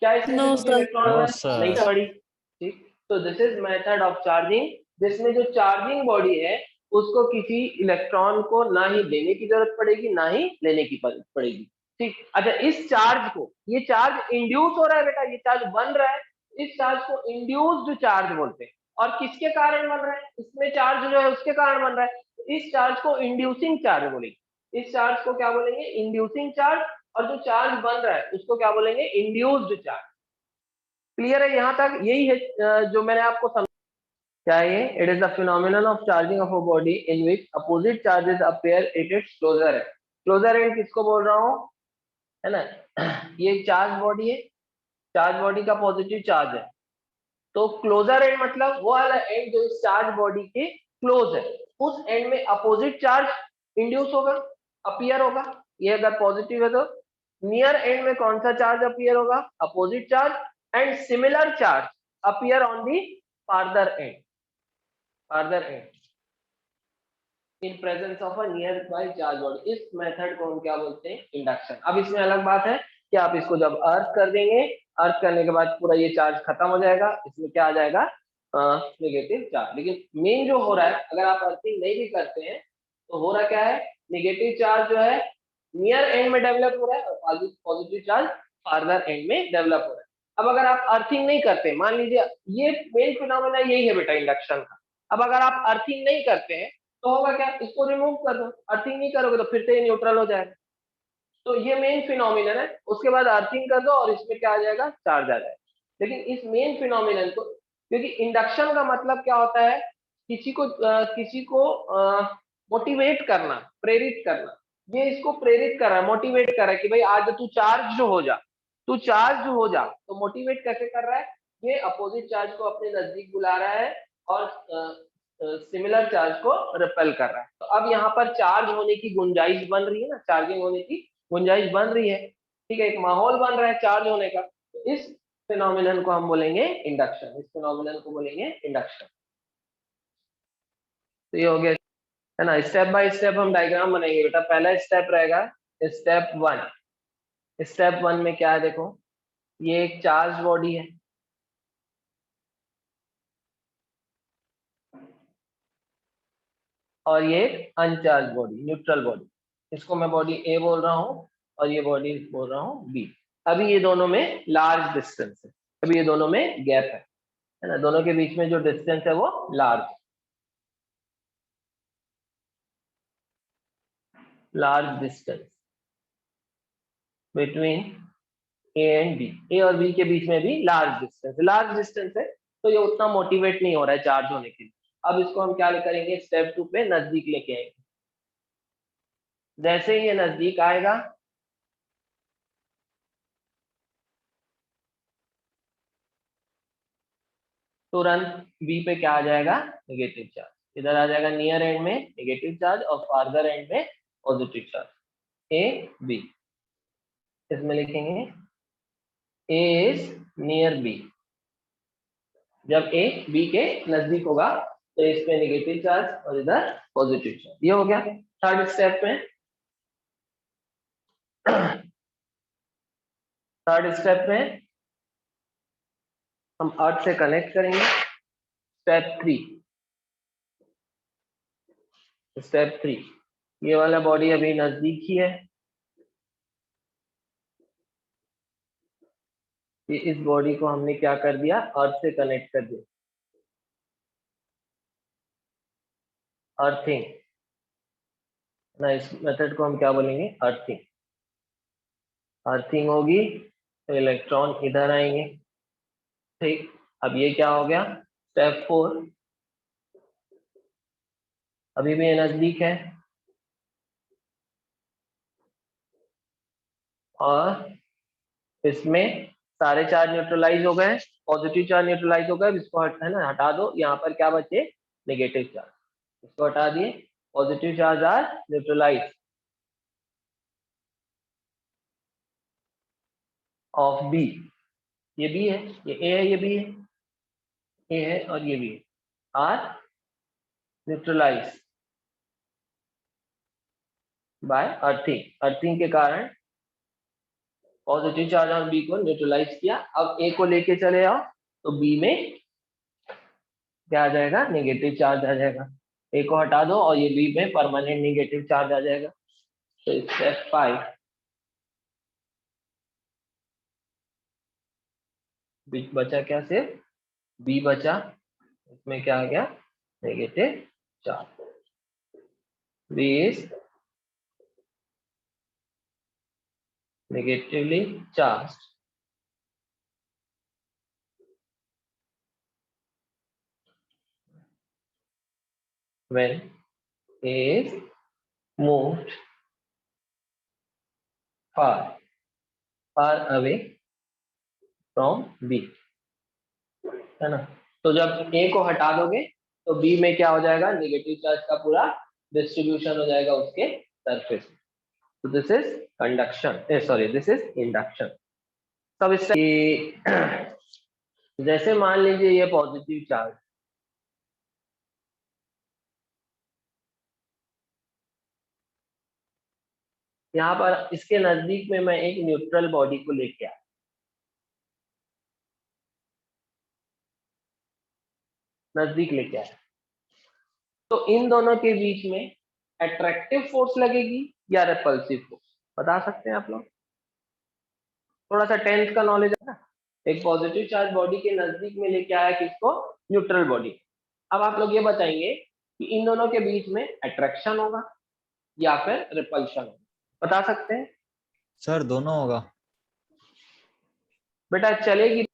क्या इसमें से कुछ इलेक्ट्रॉन नहीं पड़ी। ठीक, तो this is method of charging, जिसमें जो चार्जिंग बॉडी है उसको किसी इलेक्ट्रॉन को ना ही देने की जरूरत पड़ेगी ना ही लेने की पड़ेगी। ठीक, अच्छा, इस चार्ज को, ये चार्ज इंड्यूस हो रहा है बेटा, ये चार्ज बन रहा है, इस चार्ज को इंड्यूस्ड चार्ज बोलते हैं। और किसके कारण बन रहा है, इसमें चार्ज जो है उसके कारण बन रहा है, इस चार्ज को इंड्यूसिंग चार्ज बोलेंगे। इस चार्ज को क्या बोलेंगे, इंड्यूसिंग चार्ज, और जो चार्ज बन रहा है उसको क्या बोलेंगे, इंड्यूस्ड चार्ज। क्लियर है यहाँ तक, यही है जो मैंने आपको क्या है ये, it is the phenomenon of charging of a body in which opposite charges appear at it's closer and. Closer and किसको बोल रहा हूँ, है ना, ये चार्ज बॉडी है, चार्ज बॉडी का पॉजिटिव चार्ज है, तो क्लोजर एंड मतलब वो वाला एंड जो इस चार्ज बॉडी के क्लोज है, उस एंड में अपोजिट चार्ज इंड्यूस होगा, अपीयर होगा। ये अगर पॉजिटिव है तो नियर एंड में कौन सा चार्ज अपीयर होगा, opposite charge, and similar charge appear on the farther and, farther and. In presence of a near by charge body. इस मेथड को हम क्या बोलते हैं, इंडक्शन। अब इसमें अलग बात है कि आप इसको जब अर्थ कर देंगे, अर्थ करने के बाद पूरा ये चार्ज खत्म हो जाएगा, इसमें क्या आ जाएगा, नेगेटिव चार्ज। लेकिन मेन जो हो रहा है, अगर आप अर्थिंग नहीं भी करते हैं तो हो रहा क्या है, नेगेटिव चार्ज जो है नियर एंड में डेवलप हो रहा है और पॉजिटिव चार्ज फार्दर एंड में डेवलप हो रहा है। अब अगर आप अर्थिंग नहीं करते, मान लीजिए ये मेन फिनोमेना यही है बेटा इंडक्शन का। अब अगर आप अर्थिंग नहीं करते हैं तो होगा क्या, इसको रिमूव कर दो, अर्थिंग नहीं करोगे तो फिर से ये न्यूट्रल हो जाएगा। तो ये मेन फिनोमिनन है। उसके बाद अर्थिंग कर दो और इसमें क्या आ जाएगा, चार्ज आ जाएगा। लेकिन इस मेन फिनोमिनन को, क्योंकि इंडक्शन का मतलब क्या होता है, किसी को मोटिवेट करना, प्रेरित करना। ये इसको प्रेरित कर रहा है, मोटिवेट कर रहा है कि भाई आज तू चार्ज हो जा, तू चार्ज हो जा। तो मोटिवेट कैसे कर रहा है, ये अपोजिट चार्ज को अपने नजदीक बुला रहा है और सिमिलर चार्ज को रिपेल कर रहा है। तो अब यहाँ पर चार्ज होने की गुंजाइश बन रही है ना, चार्जिंग होने की गुंजाइश बन रही है, ठीक है, एक माहौल बन रहा है चार्ज होने का। तो इस फिनोमिनन को हम बोलेंगे इंडक्शन, इस फिनोमिनन को बोलेंगे इंडक्शन। तो ये हो गया है ना। स्टेप बाय स्टेप हम डायग्राम बनाएंगे बेटा। पहला स्टेप रहेगा स्टेप 1। स्टेप 1 में क्या है, देखो ये एक चार्ज बॉडी है, और ये अनचार्ज बॉडी, न्यूट्रल बॉडी। इसको मैं बॉडी ए बोल रहा हूँ और ये बॉडी बोल रहा हूँ बी। अभी ये दोनों में लार्ज डिस्टेंस है, अभी ये दोनों में गैप है ना, दोनों के बीच में जो डिस्टेंस है वो large distance between A and B. A और बी के बीच में भी लार्ज डिस्टेंस है, तो ये उतना मोटिवेट नहीं हो रहा है चार्ज होने के लिए। अब इसको हम क्या करेंगे, स्टेप 2 पे नजदीक लेके आएंगे। जैसे ही ये नजदीक आएगा, तुरंत बी पे क्या आ जाएगा, नेगेटिव चार्ज। इधर आ जाएगा नियर एंड में नेगेटिव चार्ज और फार्दर एंड में पॉजिटिव चार्ज। ए बी, इसमें लिखेंगे ए इज नियर बी। जब ए बी के नजदीक होगा तो इस पे नेगेटिव चार्ज और इधर पॉजिटिव चार्ज। ये हो गया। थर्ड स्टेप में, थर्ड स्टेप में हम अर्थ से कनेक्ट करेंगे। स्टेप 3, स्टेप 3, ये वाला बॉडी अभी नजदीक ही है, ये इस बॉडी को हमने क्या कर दिया, अर्थ से कनेक्ट कर दिया, अर्थिंग ना। इस मेथड को हम क्या बोलेंगे, अर्थिंग। अर्थिंग होगी तो इलेक्ट्रॉन इधर आएंगे, ठीक। अब ये क्या हो गया, स्टेप 4। अभी भी ये नजदीक है और इसमें सारे चार्ज न्यूट्रलाइज हो गए, पॉजिटिव चार्ज न्यूट्रलाइज हो गए। इसको है ना हटा दो, यहाँ पर क्या बचे, नेगेटिव चार्ज। इसको हटा दिए, positive charge are neutralize of B. ये बी है, ये ए है, ये बी है, ए है और ये बी है, are neutralize by earthing. Earthing के कारण पॉजिटिव चार्ज ऑन बी को न्यूट्रलाइज किया। अब ए को लेके चले आओ तो बी में क्या आ जाएगा, नेगेटिव चार्ज आ जाएगा। ए को हटा दो और ये बी में परमानेंट नेगेटिव चार्ज आ जाएगा। तो स्टेप 5, बचा क्या, सिर्फ बी बचा, इसमें क्या आ गया, negative charge. B is negatively charged when A is moved far away from B, है ना। तो जब A को हटा दोगे तो B में क्या हो जाएगा, नेगेटिव चार्ज का पूरा डिस्ट्रीब्यूशन हो जाएगा उसके सरफेस। तो this is conduction, sorry this is induction. सब इस जैसे मान लीजिए ये पॉजिटिव चार्ज, यहाँ पर इसके नजदीक में मैं एक न्यूट्रल बॉडी को लेके आया, नजदीक लेके आया, तो इन दोनों के बीच में अट्रैक्टिव फोर्स लगेगी या रिपल्सिव फोर्स, बता सकते हैं आप लोग? थोड़ा सा टेंथ का नॉलेज है ना। एक पॉजिटिव चार्ज बॉडी के नजदीक में लेके आया किसको? Neutral body. अब आप लोग ये बताएंगे कि इन दोनों के बीच में अट्रैक्शन होगा या फिर रिपल्शन होगा, बता सकते हैं? सर दोनों होगा। बेटा चलेगी।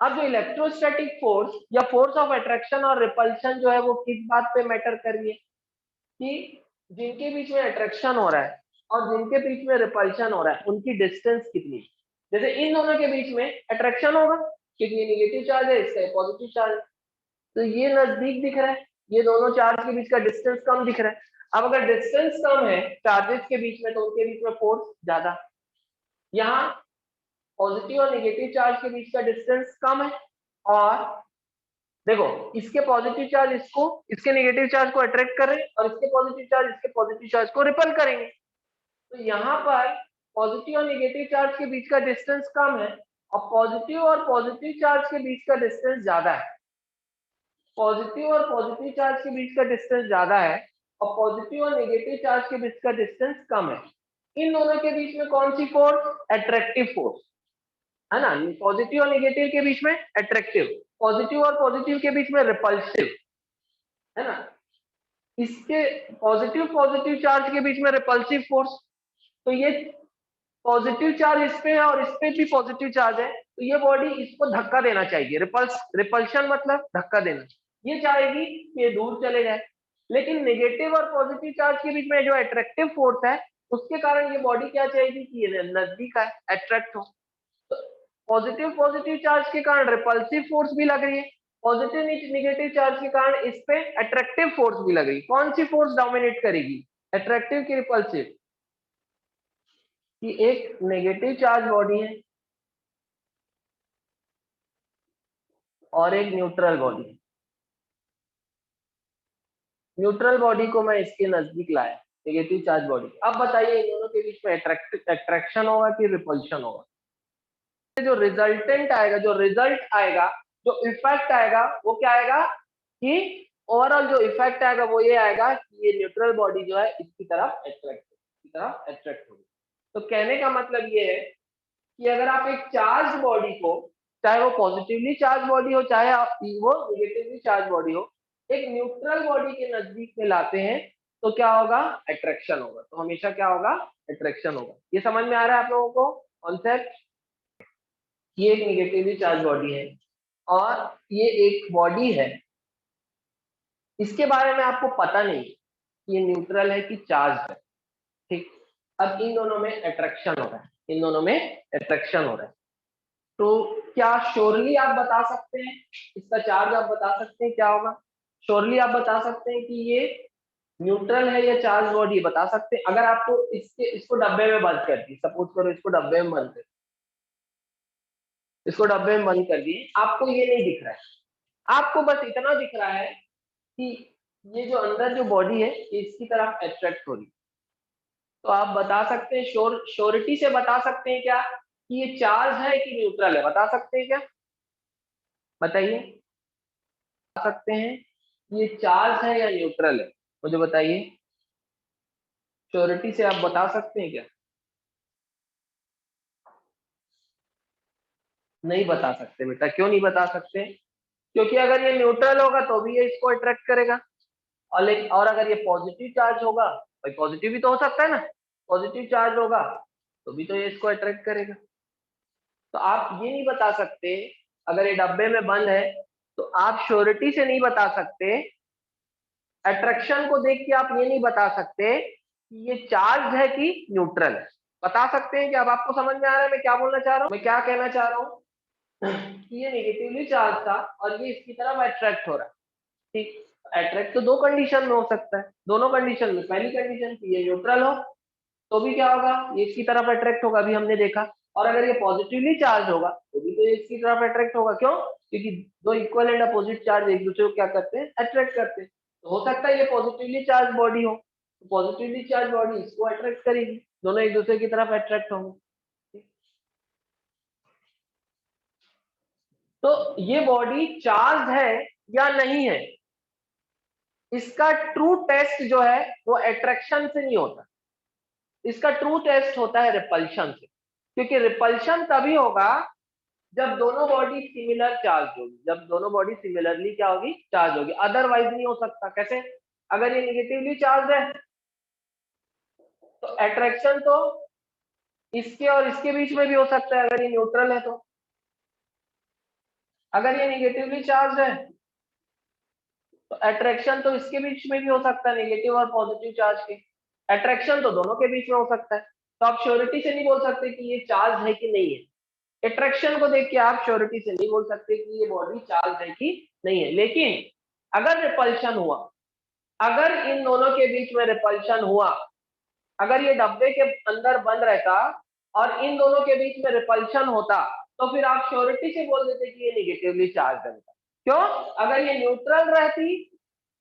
अब जो इलेक्ट्रोस्टैटिक फोर्स या फोर्स ऑफ अट्रैक्शन और रिपल्शन जो है वो किस बात पे मैटर कर रही है कि जिनके बीच में अट्रैक्शन हो रहा है और जिनके बीच में रिपल्शन हो रहा है उनकी डिस्टेंस कितनी है। जैसे इन दोनों के बीच में अट्रैक्शन होगा क्योंकि ये नेगेटिव चार्ज है, इसका पॉजिटिव चार्ज है, तो ये नजदीक दिख रहा है, ये दोनों चार्ज के बीच का डिस्टेंस कम दिख रहा है। अब अगर डिस्टेंस कम है चार्जेस के बीच में तो उनके बीच में फोर्स ज्यादा। यहाँ पॉजिटिव और नेगेटिव चार्ज के बीच का डिस्टेंस कम है और देखो इसके पॉजिटिव चार्ज इसको, इसके नेगेटिव चार्ज को अट्रैक्ट कर रहे हैं और इसके पॉजिटिव चार्ज इसके पॉजिटिव चार्ज को रिपल करेंगे। तो यहाँ पर पॉजिटिव और नेगेटिव चार्ज के बीच का डिस्टेंस कम है और पॉजिटिव चार्ज के बीच का डिस्टेंस ज्यादा है। पॉजिटिव और पॉजिटिव चार्ज के बीच का डिस्टेंस ज्यादा है और पॉजिटिव और नेगेटिव चार्ज के बीच का डिस्टेंस कम है। इन दोनों के बीच में कौन सी फोर्स? अट्रैक्टिव फोर्स है ना। पॉजिटिव और नेगेटिव के बीच में अट्रैक्टिव, पॉजिटिव और पॉजिटिव के बीच में रिपल्सिव है ना। इसके पॉजिटिव चार्ज के बीच में रिपल्सिव फोर्स, तो ये पॉजिटिव चार्ज इस पे है और इस पे भी पॉजिटिव चार्ज है, तो ये बॉडी इसको धक्का देना चाहिए। रिपल्शन मतलब धक्का देना, ये चाहेगी कि ये दूर चले जाए। लेकिन नेगेटिव और पॉजिटिव चार्ज के बीच में जो अट्रैक्टिव फोर्स है उसके कारण ये बॉडी क्या चाहेगी कि ये नजदीक आए, अट्रैक्ट हो। पॉजिटिव चार्ज के कारण रिपल्सिव फोर्स भी लग रही है, पॉजिटिव नेगेटिव चार्ज के कारण इस पे अट्रैक्टिव फोर्स भी लग रही है। कौन सी फोर्स डोमिनेट करेगी, अट्रैक्टिव की रिपल्सिव? कि एक नेगेटिव चार्ज बॉडी है और एक न्यूट्रल बॉडी है। न्यूट्रल बॉडी को मैं इसके नजदीक लाया, नेगेटिव चार्ज बॉडी। अब बताइए इन दोनों के बीच में अट्रैक्शन होगा कि रिपल्शन होगा? जो रिजल्टेंट आएगा, जो रिजल्ट आएगा, जो इफेक्ट आएगा वो क्या आएगा कि ओवरऑल जो इफेक्ट आएगा वो ये आएगा कि ये न्यूट्रल बॉडी जो है इसकी तरफ अट्रैक्ट होगी। तो कहने का मतलब ये है कि अगर आप एक चार्ज बॉडी को, चाहे वो पॉजिटिवली चार्ज बॉडी हो चाहे वो नेगेटिवली चार्ज बॉडी हो, एक न्यूट्रल बॉडी के नजदीक में लाते हैं तो क्या होगा? अट्रैक्शन होगा। तो हमेशा क्या होगा? अट्रैक्शन होगा। ये समझ में आ रहा है आप लोगों को कॉन्सेप्ट? ये एक नेगेटिवली चार्ज बॉडी है और ये एक बॉडी है, इसके बारे में आपको पता नहीं ये न्यूट्रल है कि चार्ज है, ठीक। अब इन दोनों में अट्रैक्शन हो रहा है, इन दोनों में अट्रैक्शन हो रहा है, तो क्या श्योरली आप बता सकते हैं इसका चार्ज? आप बता सकते हैं क्या होगा? श्योरली आप बता सकते हैं कि ये न्यूट्रल है या चार्ज बॉडी, बता सकते हैं? अगर आपको इसको डब्बे में बंद कर दिए, सपोज करो इसको डब्बे में बंद कर, इसको डब्बे में बंद कर दिए, आपको ये नहीं दिख रहा है, आपको बस इतना दिख रहा है कि ये जो अंदर जो बॉडी है ये इसकी तरफ अट्रैक्ट हो रही है, तो आप बता सकते हैं, श्योरिटी से बता सकते हैं क्या कि ये चार्ज है कि न्यूट्रल है? बता सकते हैं क्या? बताइए, बता सकते हैं ये चार्ज है या न्यूट्रल है? मुझे बताइए, श्योरिटी से आप बता सकते हैं क्या? नहीं बता सकते बेटा। क्यों नहीं बता सकते? क्योंकि अगर ये न्यूट्रल होगा तो भी ये इसको अट्रैक्ट करेगा और अगर ये पॉजिटिव चार्ज होगा, भाई पॉजिटिव भी तो हो सकता है ना, पॉजिटिव चार्ज होगा तो भी तो ये इसको अट्रैक्ट करेगा। तो आप ये नहीं बता सकते, अगर ये डब्बे में बंद है तो आप श्योरिटी से नहीं बता सकते, अट्रैक्शन को देख के आप ये नहीं बता सकते कि ये चार्ज है कि न्यूट्रल है। बता सकते हैं कि अब आपको समझ में आ रहा है मैं क्या बोलना चाह रहा हूँ? मैं क्या कहना चाह रहा हूँ कि ये नेगेटिवली चार्ज था और ये इसकी तरफ अट्रैक्ट हो रहा है, ठीक। अट्रैक्ट तो दो कंडीशन में हो सकता है, दोनों कंडीशन में, पहली कंडीशन की ये न्यूट्रल हो तो भी क्या होगा? ये इसकी तरफ अट्रैक्ट होगा, अभी हमने देखा। और अगर ये पॉजिटिवली चार्ज होगा तो भी तो ये इसकी तरफ अट्रैक्ट होगा। क्यों? क्योंकि दो इक्वल एंड अपोजिट चार्ज एक दूसरे को क्या करते हैं? अट्रैक्ट करते हैं। तो हो सकता है ये पॉजिटिवली चार्ज बॉडी हो, तो पॉजिटिवली चार्ज बॉडी इसको अट्रैक्ट करेगी, दोनों एक दूसरे की तरफ अट्रैक्ट होंगे। तो ये बॉडी चार्ज है या नहीं है, इसका ट्रू टेस्ट जो है वो अट्रैक्शन से नहीं होता, इसका ट्रू टेस्ट होता है रिपल्शन से। क्योंकि रिपल्शन तभी होगा जब दोनों बॉडी सिमिलर चार्ज होगी, जब दोनों बॉडी सिमिलरली क्या होगी, चार्ज होगी, अदरवाइज नहीं हो सकता। कैसे? अगर ये निगेटिवली चार्ज है तो अट्रैक्शन तो इसके और इसके बीच में भी हो सकता है, अगर ये न्यूट्रल है तो। अगर ये निगेटिवली चार्ज है तो अट्रैक्शन तो इसके बीच में भी हो सकता है, नेगेटिव और पॉजिटिव चार्ज के। अट्रैक्शन तो दोनों के बीच में हो सकता है। तो आप श्योरिटी से नहीं बोल सकते कि ये चार्ज है कि नहीं है। अट्रैक्शन को देख के आप श्योरिटी से नहीं बोल सकते कि ये बॉडी चार्ज है कि नहीं है। लेकिन अगर रिपल्शन हुआ, अगर इन दोनों के बीच में रिपल्शन हुआ, अगर ये डब्बे के अंदर बंद रहता और इन दोनों के बीच में रिपल्शन होता, तो फिर आप श्योरिटी से बोल देते कि ये निगेटिवली चार्ज है। क्यों? अगर ये न्यूट्रल रहती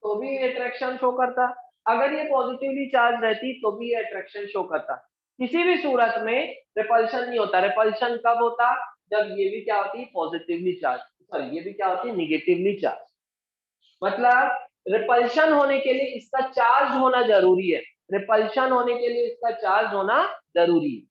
तो भी अट्रैक्शन शो करता, अगर ये पॉजिटिवली चार्ज रहती तो भी ये अट्रैक्शन शो करता। किसी भी सूरत में रिपल्शन नहीं होता। रिपल्शन कब होता? जब ये भी क्या होती, पॉजिटिवली चार्ज, सॉरी ये भी क्या होती, निगेटिवली चार्ज। मतलब रिपल्शन होने के लिए इसका चार्ज होना जरूरी है, रिपल्शन होने के लिए इसका चार्ज होना जरूरी है,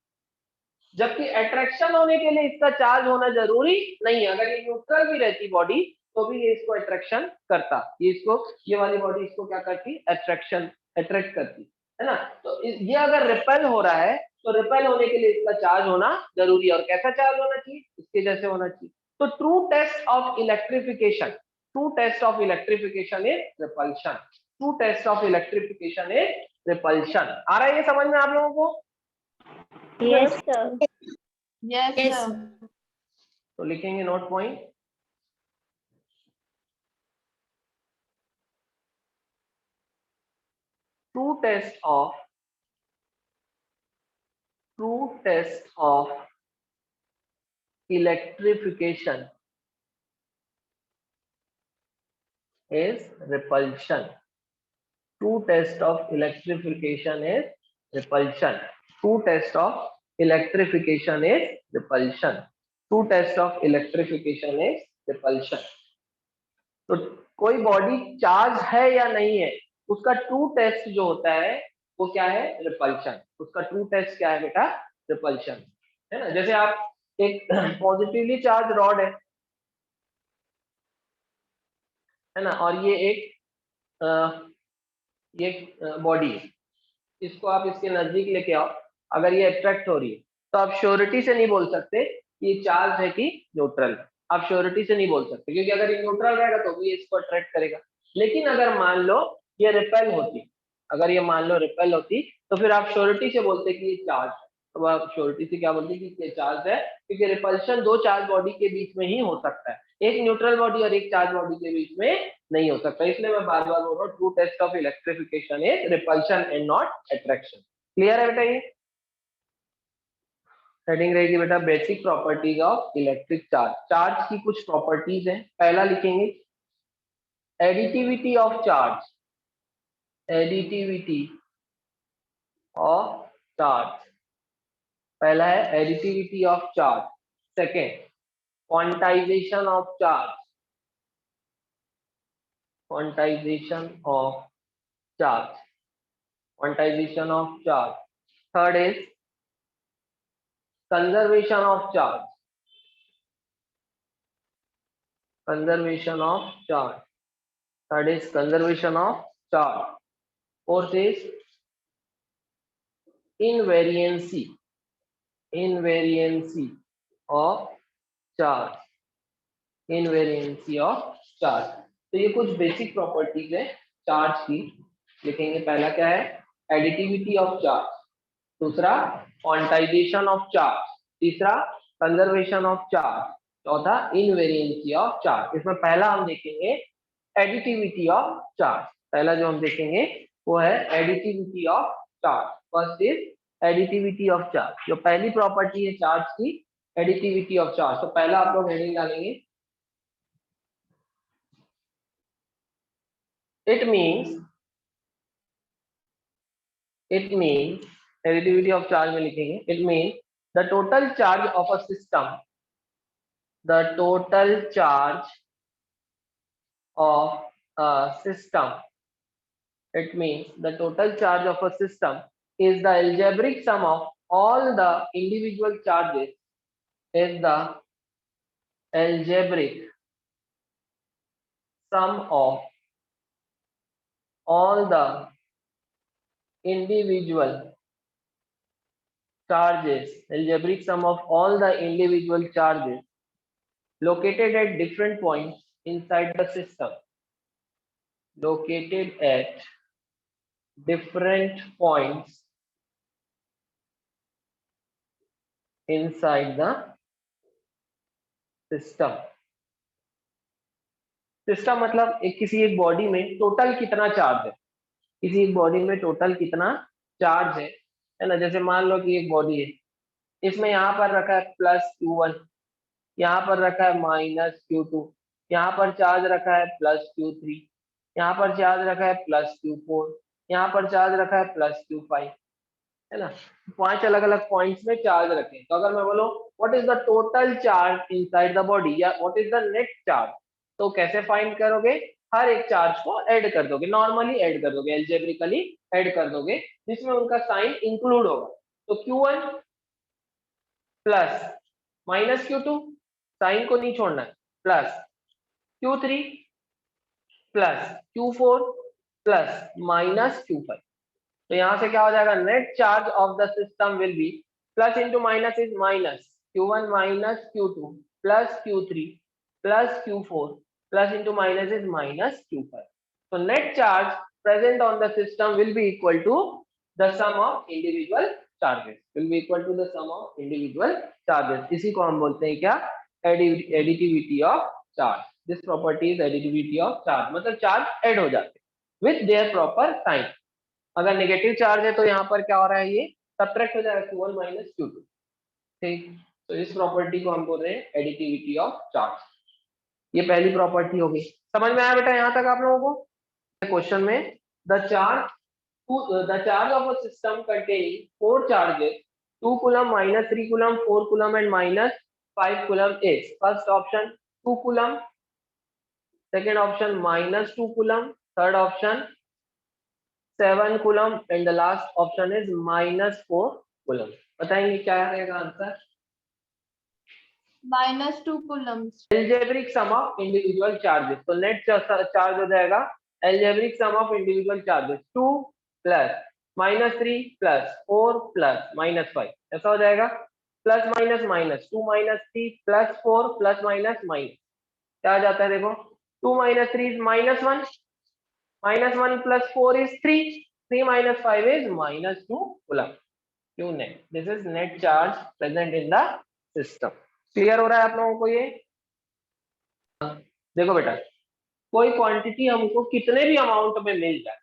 जबकि अट्रैक्शन होने के लिए इसका चार्ज होना जरूरी नहीं है। अगर ये न्यूट्रल भी रहती बॉडी तो भी ये इसको अट्रैक्शन करता, ये इसको, ये वाली बॉडी इसको क्या करती, अट्रैक्शन, अट्रैक्ट करती है ना। तो ये अगर रिपेल हो रहा है तो रिपेल होने के लिए इसका चार्ज होना जरूरी है। और कैसा चार्ज होना चाहिए? इसके जैसे होना चाहिए। तो true test of electrification, true test of electrification is repulsion, true test of electrification is repulsion. आ रहा है ये समझ में आप लोगों को? Yes, sir. Yes, Yes, sir. sir. तो लिखेंगे note point, true test of electrification is repulsion, true test of electrification is repulsion, true test of electrification is repulsion, true test of electrification is repulsion। तो कोई body charge है या नहीं है, उसका true test जो होता है वो क्या है, रिपल्शन। उसका ट्रू टेस्ट क्या है बेटा, रिपल्शन, है ना। जैसे आप एक पॉजिटिवली चार्ज रॉड है ना, और ये एक ये बॉडी है, इसको आप इसके नजदीक लेके आओ, अगर ये अट्रैक्ट हो रही है तो आप श्योरिटी से नहीं बोल सकते कि ये चार्ज है कि न्यूट्रल है। आप श्योरिटी से नहीं बोल सकते, क्योंकि अगर ये न्यूट्रल रहेगा तो भी इसको अट्रैक्ट करेगा। लेकिन अगर मान लो ये रिपेल होती, अगर ये मान लो रिपेल होती, तो फिर आप श्योरिटी से बोलते कि ये चार्ज है। तो आप श्योरिटी से क्या बोलते कि ये चार्ज है, क्योंकि रिपल्शन दो चार्ज बॉडी के बीच में ही हो सकता है, एक न्यूट्रल बॉडी और एक चार्ज बॉडी के बीच में नहीं हो सकता। इसलिए मैं बार बार बोल रहा हूँ, true test of electrification is repulsion and not attraction. Clear है बेटा? ये हेडिंग रहेगी बेटा basic properties of electric charge. Charge की कुछ प्रॉपर्टीज हैं। पहला लिखेंगे additivity of charge, additivity of charge, पहला है additivity of charge. Second, quantization of charge, quantization of charge, quantization of charge. Third is conservation of charge, conservation of charge, third is conservation of charge, fourth is invariancy, invariancy of charge, invariancy of charge। तो ये कुछ basic properties है charge की, लिखेंगे। पहला क्या है, additivity of charge, दूसरा क्वांटाइजेशन ऑफ चार्ज, तीसरा कंजर्वेशन ऑफ चार्ज, चौथा इनवेरिएंसी ऑफ चार्ज। इसमें पहला हम देखेंगे एडिटिविटी ऑफ चार्ज। पहला जो हम देखेंगे वो है additivity of charge. First is additivity of charge. जो पहली प्रॉपर्टी है चार्ज की, एडिटिविटी ऑफ चार्ज। तो पहला आप लोग हेडिंग डालेंगे, it means additivity of charge में लिखेंगे, it mean the total charge of a system, the total charge of a system, it means the total charge of a system is the algebraic sum of all the individual charges, is the algebraic sum of all the individual charges, algebraic sum of all the individual charges located at different points inside the system, located at different points inside the system. System मतलब किसी एक body में total कितना charge है, किसी एक body में total कितना चार्ज है ना। जैसे मान लो कि एक बॉडी है, इसमें यहाँ पर रखा है प्लस Q1, यहाँ पर रखा है माइनस Q2, यहाँ पर चार्ज रखा है प्लस Q3, यहाँ पर चार्ज रखा है प्लस Q4, यहाँ पर चार्ज रखा है प्लस Q5, है ना। 5 अलग अलग पॉइंट्स में चार्ज रखें। तो अगर मैं बोलो what is the total charge inside the body या what is the net charge, तो कैसे फाइंड करोगे, हर एक चार्ज को ऐड कर दोगे, नॉर्मली ऐड कर दोगे, एल्जेब्रिकली ऐड कर दोगे, जिसमें उनका साइन इंक्लूड होगा। तो Q1 plus minus Q2, sign को नहीं छोड़ना है, plus Q3 plus Q4 plus minus Q5। तो यहां से क्या हो जाएगा, net charge of the system will be plus into minus is minus Q1 minus Q2 plus Q3 plus Q4 plus into minus is minus Q5। तो net charge present on the system will be equal to the sum of individual charges, will be equal to the sum of individual charges. इसी को हम बोलते हैं क्या, additivity of charge. This property is additivity of charge, मतलब charge add हो जाते हैं विद देयर प्रॉपर साइन। अगर नेगेटिव चार्ज है तो यहाँ पर क्या हो रहा है, ये सब्ट्रैक्ट हो जाएगा Q1 माइनस Q2, ठीक। तो इस प्रॉपर्टी को हम बोल रहे हैं एडिटिविटी ऑफ चार्ज। ये पहली प्रॉपर्टी होगी। समझ में आया बेटा यहाँ तक आप लोगों को? क्वेश्चन में the charge of a system containing 4 charges, 2 coulomb, minus 3 coulomb, 4 coulomb and minus 5 coulomb is, first option 2 coulomb, second option minus 2 coulomb, third option 7 coulomb and the last option is minus 4 coulomb. बताएंगे क्या रहेगा answer? Minus 2 Coulomb's. Algebraic sum of individual charges, तो net charge हो जाएगा algebraic sum of individual charges 2 plus minus 3 plus 4 plus minus 5, ऐसा हो जाएगा। Plus minus minus 2 minus 3 plus 4 plus minus minus, क्या आ जाता है देखो, 2 minus 3 is minus 1, minus 1 plus 4 is 3, 3 minus 5 is minus 2 coulomb, Q net, this is net charge present in the system। Clear हो रहा है आप लोगों को ये? देखो बेटा, कोई क्वांटिटी हमको कितने भी अमाउंट में मिल जाए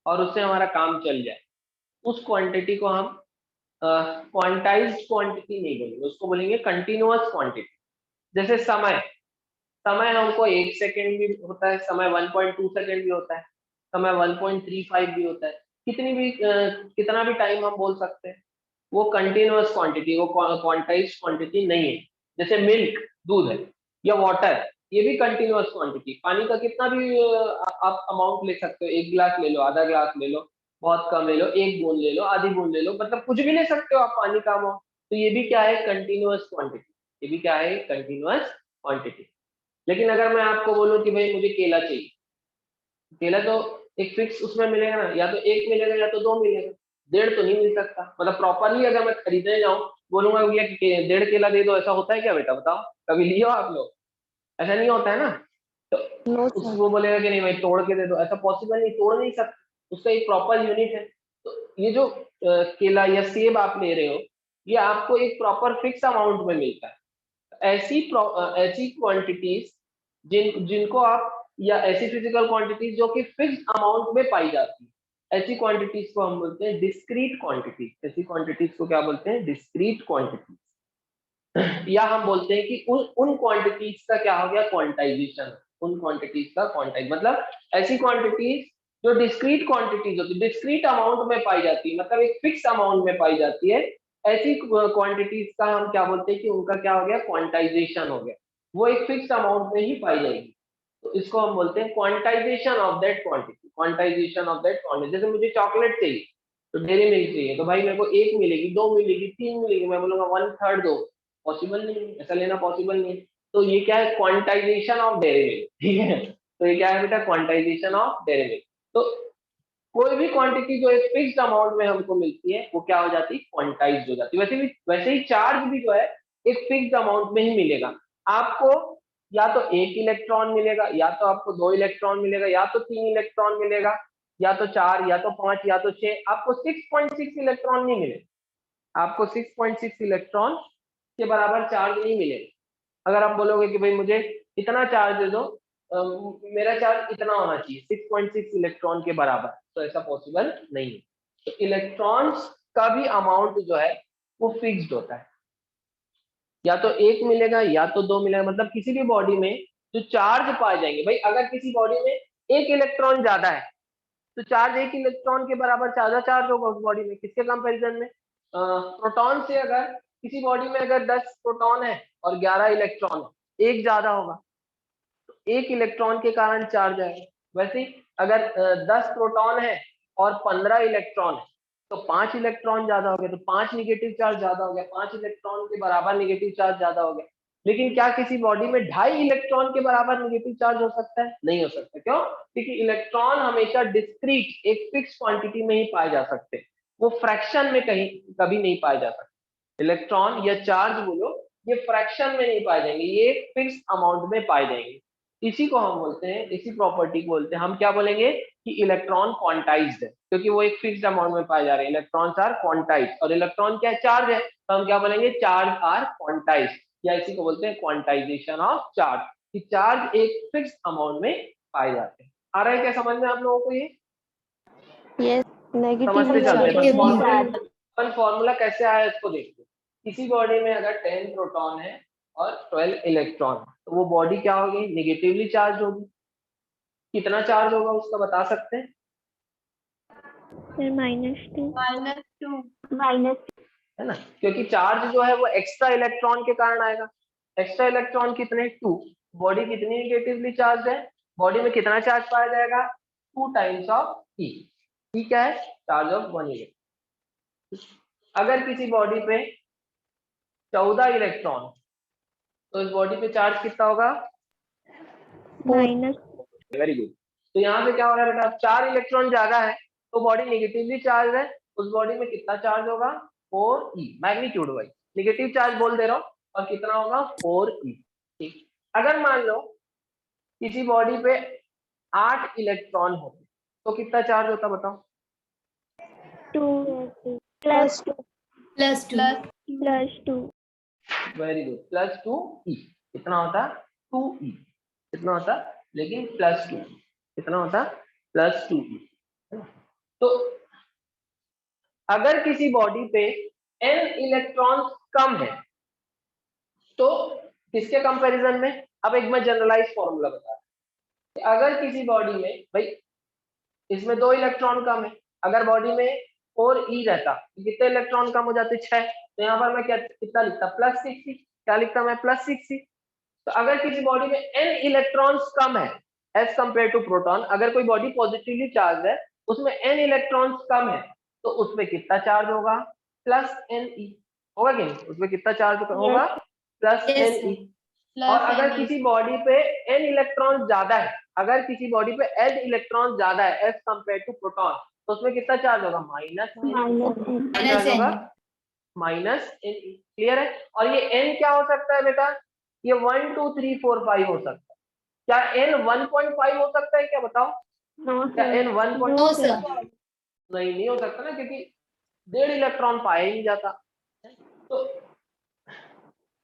और उससे हमारा काम चल जाए, उस क्वांटिटी को हम क्वांटाइज्ड क्वांटिटी नहीं बोलेंगे, उसको बोलेंगे कंटिन्यूअस क्वांटिटी। जैसे समय हमको 1 सेकेंड भी होता है, समय 1.2 सेकेंड भी होता है, समय 1.35 भी होता है, कितना भी टाइम हम बोल सकते हैं, वो कंटिन्यूअस क्वांटिटी, वो क्वांटाइज्ड क्वांटिटी नहीं है। जैसे मिल्क, दूध है, या वाटर, ये भी कंटिन्यूअस क्वांटिटी। पानी का कितना भी आप अमाउंट ले सकते हो, 1 गिलास ले लो, आधा गिलास ले लो, बहुत कम ले लो, 1 बूंद ले लो, आधी बूंद ले लो, मतलब कुछ भी ले सकते हो आप पानी का अमाउंट। तो ये भी क्या है, कंटिन्यूअस क्वांटिटी, ये भी क्या है, कंटिन्यूअस क्वांटिटी। लेकिन अगर मैं आपको बोलूं कि भाई मुझे केला चाहिए, केला तो एक फिक्स उसमें मिलेगा ना, या तो 1 मिलेगा या तो 2 मिलेगा, 1.5 तो नहीं मिल सकता। मतलब प्रॉपरली अगर मैं खरीदने जाऊं, बोलूंगा भैया 1.5 केला दे दो, ऐसा होता है क्या बेटा, बताओ, कभी लियो आप लोग? ऐसा नहीं होता है ना। तो उसको बोलेगा कि नहीं भाई तोड़ के दे दो, ऐसा पॉसिबल नहीं, तोड़ नहीं सकते, उसका एक प्रॉपर यूनिट है। तो ये जो केला या सेब आप ले रहे हो, ये आपको एक प्रॉपर फिक्स अमाउंट में मिलता है। ऐसी क्वांटिटीज जिनको आप, या ऐसी फिजिकल क्वांटिटीज जो कि फिक्स्ड अमाउंट में पाई जाती है, ऐसी क्वांटिटीज को हम बोलते हैं डिस्क्रीट क्वांटिटीज। ऐसी क्वांटिटीज को क्या बोलते हैं, डिस्क्रीट क्वांटिटीज। या हम बोलते हैं कि उन क्वांटिटीज का क्या हो गया, क्वांटाइजेशन। उन क्वांटिटीज का क्वांटाइज मतलब ऐसी क्वांटिटीज जो डिस्क्रीट क्वांटिटीज होती है, डिस्क्रीट अमाउंट में पाई जाती है, मतलब एक फिक्स अमाउंट में पाई जाती है, ऐसी क्वांटिटीज का हम क्या बोलते हैं कि उनका क्या हो गया, क्वांटाइजेशन हो गया, वो एक फिक्स अमाउंट में ही पाई जाएगी, तो इसको हम बोलते हैं quantization of that quantity, quantization of that quantity. जैसे मुझे चॉकलेट चाहिए तो डेयरी मिल्क चाहिए, तो भाई मेरे को 1 मिलेगी, 2 मिलेगी, 3 मिलेगी, मैं बोलूंगा 1/3 दो, पॉसिबल नहीं है, ऐसा लेना पॉसिबल नहीं है, तो ये क्या है, क्वांटाइजेशन ऑफ डेयरी मिल्क, ठीक है। तो ये क्या है बेटा, क्वांटाइजेशन ऑफ डेयरी मिल्क। तो कोई भी क्वांटिटी जो एक फिक्स्ड अमाउंट में हमको मिलती है वो क्या हो जाती है, क्वांटाइज्ड हो जाती है। वैसे ही चार्ज भी जो है एक फिक्स्ड अमाउंट में ही मिलेगा आपको, या तो 1 इलेक्ट्रॉन मिलेगा, या तो आपको 2 इलेक्ट्रॉन मिलेगा, या तो 3 इलेक्ट्रॉन मिलेगा, या तो 4, या तो 5, या तो 6, आपको 6.6 इलेक्ट्रॉन नहीं मिलेगा, आपको 6.6 इलेक्ट्रॉन के बराबर चार्ज नहीं मिलेगा। अगर आप बोलोगे कि भाई मुझे इतना चार्ज दे दो, मेरा चार्ज इतना होना चाहिए 6.6 इलेक्ट्रॉन के बराबर, तो ऐसा पॉसिबल नहीं है। तो इलेक्ट्रॉन्स का भी अमाउंट जो है वो फिक्स्ड होता है, या तो 1 मिलेगा या तो 2 मिलेगा, मतलब किसी भी बॉडी में जो चार्ज पाए जाएंगे, भाई अगर किसी बॉडी में 1 इलेक्ट्रॉन ज्यादा है तो चार्ज 1 इलेक्ट्रॉन के बराबर ज्यादा चार्ज होगा उस बॉडी में, किसके कंपैरिजन में, प्रोटॉन से। अगर किसी बॉडी में अगर 10 प्रोटॉन है और 11 इलेक्ट्रॉन है, एक ज्यादा होगा, 1 इलेक्ट्रॉन के कारण चार्ज आएगा। वैसे ही अगर 10 प्रोटॉन है और 15 इलेक्ट्रॉन है, तो 5 इलेक्ट्रॉन ज्यादा हो गए, तो 5 निगेटिव चार्ज ज्यादा हो गया, 5 इलेक्ट्रॉन के बराबर निगेटिव चार्ज ज्यादा हो गया। लेकिन क्या किसी बॉडी में 2.5 इलेक्ट्रॉन के बराबर निगेटिव चार्ज हो सकता है, नहीं हो सकता। क्यों? क्योंकि इलेक्ट्रॉन हमेशा डिस्क्रीट एक फिक्स क्वांटिटी में ही पाए जा सकते हैं, वो फ्रैक्शन में कहीं कभी नहीं पाए जा सकते। इलेक्ट्रॉन या चार्ज बोलो, ये फ्रैक्शन में नहीं पाए जाएंगे, ये फिक्स अमाउंट में पाए जाएंगे। इसी को हम बोलते हैं, इसी प्रॉपर्टी को बोलते हैं, हम क्या बोलेंगे कि इलेक्ट्रॉन क्वांटाइज्ड है, क्योंकि वो एक फिक्स्ड अमाउंट में पाए जा रहे हैं। इलेक्ट्रॉन्स आर क्वांटाइज्ड, और इलेक्ट्रॉन क्या चार्ज है, तो हम क्या बोलेंगे, चार्ज आर क्वांटाइज्ड, या इसी को बोलते हैं क्वांटाइजेशन ऑफ चार्ज, कि चार्ज एक फिक्स्ड अमाउंट में पाए जाते हैं। आ रहा है क्या समझ में आप लोगों को ये? यस, समझते चलते हैं। नेगेटिव अपन फॉर्मूला कैसे आया इसको देखते हैं। किसी बॉडी में अगर 10 प्रोटॉन है और 12 इलेक्ट्रॉन, तो वो बॉडी क्या होगी, निगेटिवली चार्ज होगी। कितना चार्ज होगा उसका बता सकते हैं? माइनस है ना, क्योंकि चार्ज जो है वो एक्स्ट्रा इलेक्ट्रॉन के कारण आएगा। एक्स्ट्रा इलेक्ट्रॉन कितने, 2। बॉडी कितनी निगेटिवली चार्ज है, बॉडी में कितना चार्ज पाया जाएगा, 2 टाइम्स ऑफ ई। ई क्या है, चार्ज ऑफ 1 इलेक्ट्रॉन। अगर किसी बॉडी पे 14 इलेक्ट्रॉन, तो इस बॉडी पे चार्ज कितना होगा, माइनस। Very good. तो यहाँ से क्या हो रहा है बेटा, 4 इलेक्ट्रॉन ज्यादा है तो बॉडी नेगेटिवली चार्ज है, उस बॉडी में कितना चार्ज होगा, 4e, magnitude wise negative charge बोल दे रहा हूँ, और कितना होगा, 4e। ठीक, अगर मान लो किसी बॉडी पे 8 इलेक्ट्रॉन होते तो कितना चार्ज होता बताओ? 2 plus 2 very good, plus 2e। कितना होता, 2e। कितना होता, लेकिन प्लस 2, कितना होता, प्लस 2e। तो अगर किसी बॉडी पे n इलेक्ट्रॉन कम है, तो किसके कंपैरिजन में, अब एक मैं जनरलाइज फॉर्मूला बता रहा हूं। अगर किसी बॉडी में, भाई इसमें 2 इलेक्ट्रॉन कम है, अगर बॉडी में 4e रहता तो कितने इलेक्ट्रॉन कम हो जाते, 6। तो यहाँ पर मैं क्या कितना लिखता, +6e। क्या लिखता मैं, +6e। तो अगर किसी बॉडी में n इलेक्ट्रॉन्स कम है एज कंपेयर टू प्रोटॉन, अगर कोई बॉडी पॉजिटिवली चार्ज है उसमें n इलेक्ट्रॉन्स कम है, तो उसमें कितना चार्ज होगा, +ne होगा कि नहीं, उसमें कितना चार्ज होगा, +ne। और अगर किसी बॉडी पे n इलेक्ट्रॉन ज्यादा है, अगर किसी बॉडी पे n इलेक्ट्रॉन ज्यादा है एज कंपेयर टू प्रोटॉन, तो उसमें कितना चार्ज होगा, -ne। क्लियर है? और ये n क्या हो सकता है बेटा, ये 1 2 3 4 5 हो सकता है। क्या n 1.5 हो सकता है क्या, बताओ? क्या n 1.5? नहीं हो सकता ना, क्योंकि 1.5 इलेक्ट्रॉन पाया ही नहीं जाता।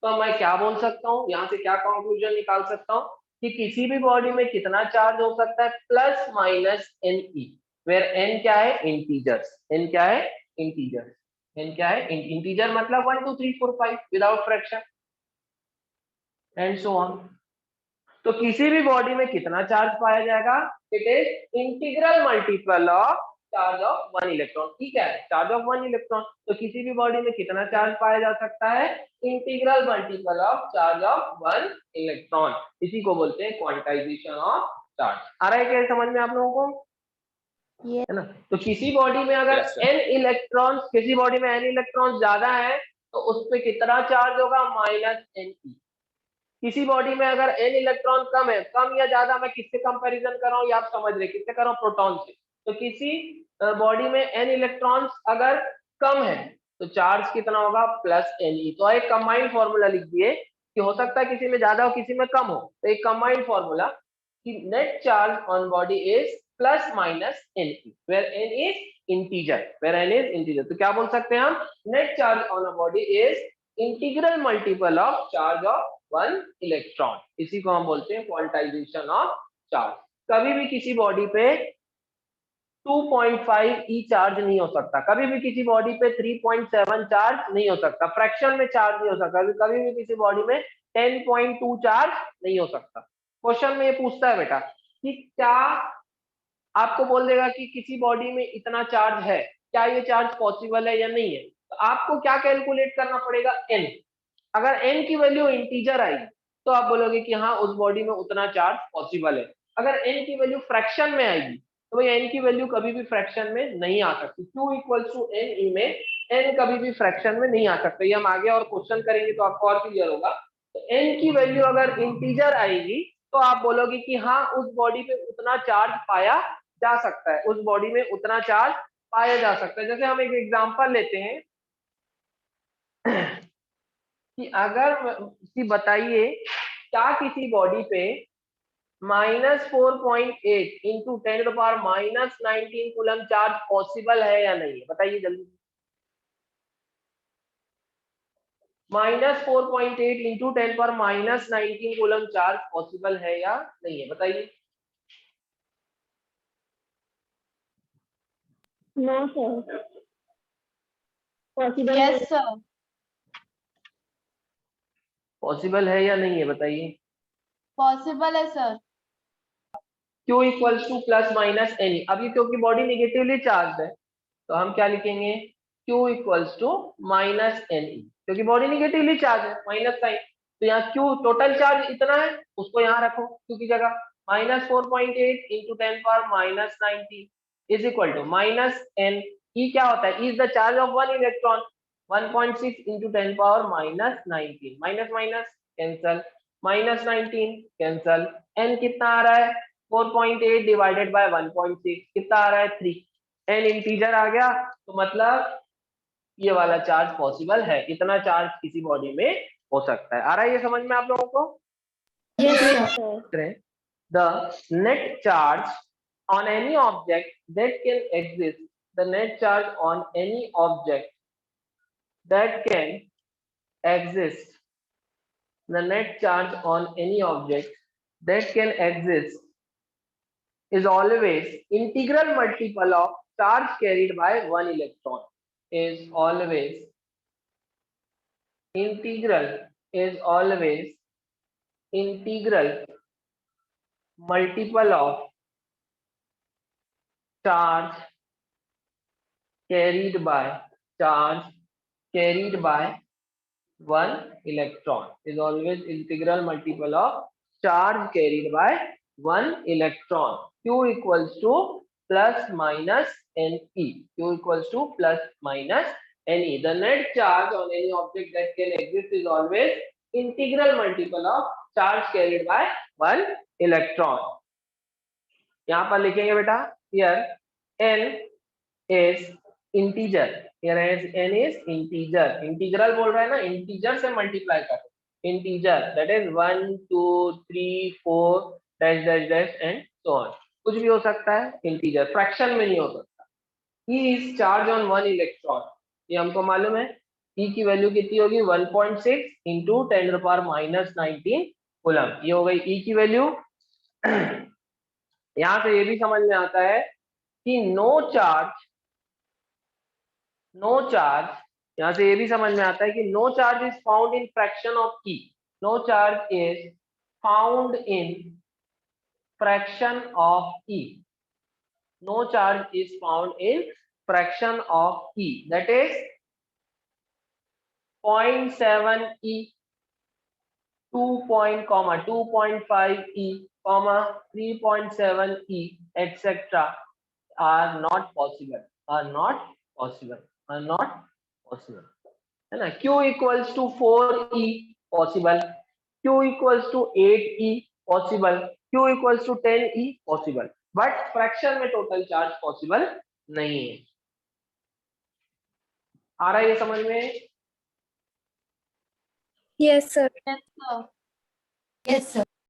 तो मैं क्या बोल सकता हूँ, यहाँ से क्या कंक्लूजन निकाल सकता हूँ कि किसी भी बॉडी में कितना चार्ज हो सकता है, +-ne, वेयर n क्या है, इंटीजर्स। n क्या है, इंटीजर्स। n क्या है, इंटीजर मतलब 1 2 3 4 5 without fraction and so on. तो किसी भी बॉडी में कितना चार्ज पाया जाएगा? It is integral multiple of charge of 1 electron. ठीक है, चार्ज ऑफ 1 इलेक्ट्रॉन। तो किसी भी बॉडी में कितना चार्ज पाया जा सकता है? Integral multiple of charge of 1 electron. इसी को बोलते हैं क्वांटाइजेशन ऑफ चार्ज। आ रहा है क्या समझ में आप लोगों को? Yes. है ना? तो किसी बॉडी में अगर Yes, sir. n इलेक्ट्रॉन्स, किसी बॉडी में n इलेक्ट्रॉन्स ज्यादा है तो उस पे कितना चार्ज होगा? -ne। किसी बॉडी में अगर n इलेक्ट्रॉन कम है, कम या ज्यादा, मैं किससे कंपैरिजन कर रहा हूँ ये आप समझ रहे, किससे कर रहा हूँ? प्रोटॉन से। तो किसी बॉडी में n इलेक्ट्रॉन्स अगर कम है तो चार्ज कितना होगा? +ne। तो एक कंबाइंड फॉर्मूला लिख दिए कि हो सकता है किसी में ज्यादा हो किसी में कम हो, तो एक कंबाइंड फॉर्मूला कि net charge on body is +-ne, where n is integer, where n is integer। तो क्या बोल सकते हैं हम? Net charge on a body is integral multiple of charge of 1 electron. इसी को हम बोलते हैं क्वांटाइजेशन ऑफ चार्ज। कभी भी किसी बॉडी पे 2.5 ई चार्ज नहीं हो सकता, कभी भी किसी बॉडी पे 3.7 चार्ज नहीं हो सकता, फ्रैक्शन में चार्ज नहीं हो सकता, कभी भी किसी बॉडी में 10.2 चार्ज नहीं हो सकता। क्वेश्चन में ये पूछता है बेटा कि क्या आपको बोल देगा कि किसी बॉडी में इतना चार्ज है, क्या ये चार्ज पॉसिबल है या नहीं है? तो आपको क्या कैलकुलेट करना पड़ेगा? n। अगर n की वैल्यू इंटीजर आई तो आप बोलोगे कि हाँ उस बॉडी में उतना चार्ज पॉसिबल है। अगर n की वैल्यू फ्रैक्शन में आएगी तो भाई n की वैल्यू कभी भी फ्रैक्शन में नहीं आ सकती। Q = ne में n कभी भी फ्रैक्शन में नहीं आ सकता। ये हम आगे और क्वेश्चन करेंगे तो आपको और क्लियर होगा। तो n की वैल्यू अगर इंटीजर आएगी तो आप बोलोगे कि हाँ उस बॉडी पे उतना चार्ज पाया जा सकता है, उस बॉडी में उतना चार्ज पाया जा सकता है। जैसे हम एक एग्जांपल लेते हैं कि अगर कि बताइए क्या किसी बॉडी पे -4.8 इंटू 10⁻⁻19 कूलम चार्ज पॉसिबल है या नहीं है? बताइए जल्दी। -4.8 इंटू 10⁻19 कूलम चार्ज पॉसिबल है या नहीं है? बताइए। No, sir. Possible. Yes, sir. Possible है या नहीं है? बताइए। Possible है sir. Q = +-ne। अब ये क्योंकि बॉडी निगेटिवली चार्ज है तो हम क्या लिखेंगे? Q = -ne, क्योंकि बॉडी निगेटिवली चार्ज है, माइनस साइन। तो यहाँ Q टोटल चार्ज इतना है, उसको यहाँ रखो Q की जगह। -4.8 into 10⁻⁻19 is equal to -n। E क्या होता है? E is the charge of 1 electron. 1.6 into 10⁻⁻19, minus minus cancel, -19 cancel. n कितना आ रहा है? 4.8 डिवाइडेड बाय 1.6 कितना आ रहा है? 3। n इंटीजर आ गया तो मतलब ये वाला चार्ज पॉसिबल है, इतना चार्ज किसी बॉडी में हो सकता है। आ रहा है ये समझ में आप लोगों को? Yes, sir. The net charge on any object that can exist, the net charge on any object that can exist, the net charge on any object that can exist is always integral multiple of charge carried by 1 electron. Is always integral multiple of charge carried by 1 electron, is always integral multiple of charge carried by 1 electron. Q equals to +-ne. Q equals to +-ne. The net charge on any object that can exist is always integral multiple of charge carried by 1 electron. यहाँ पर लिखेंगे बेटा, here n is integer, here n is integer, integral बोल रहा है ना, integer से multiply कर, integer that is 1 2 3 4 dash dash dash and so on, कुछ भी हो सकता है, इंटीजर, फ्रैक्शन में नहीं हो सकता। E is charge on 1 electron, ये हमको मालूम है। E की वैल्यू कितनी होगी? 1.6 इंटू 10⁻⁻19 कूलम, ये हो गई E की वैल्यू। यहाँ से ये भी समझ में आता है कि नो चार्ज, यहाँ से ये भी समझ में आता है कि no charge is found in fraction of E। No charge is found in fraction of E. No charge is found in fraction of E. That is 0.7 E, 2.5 E, 3.7 E, etc. are not possible. है ना? Q equals to 4E possible, Q equals to 8E possible, Q equals to 10E possible, but fraction में total charge possible नहीं है। आ रहा है ये समझ में? Yes, sir. Yes, sir. Yes, sir.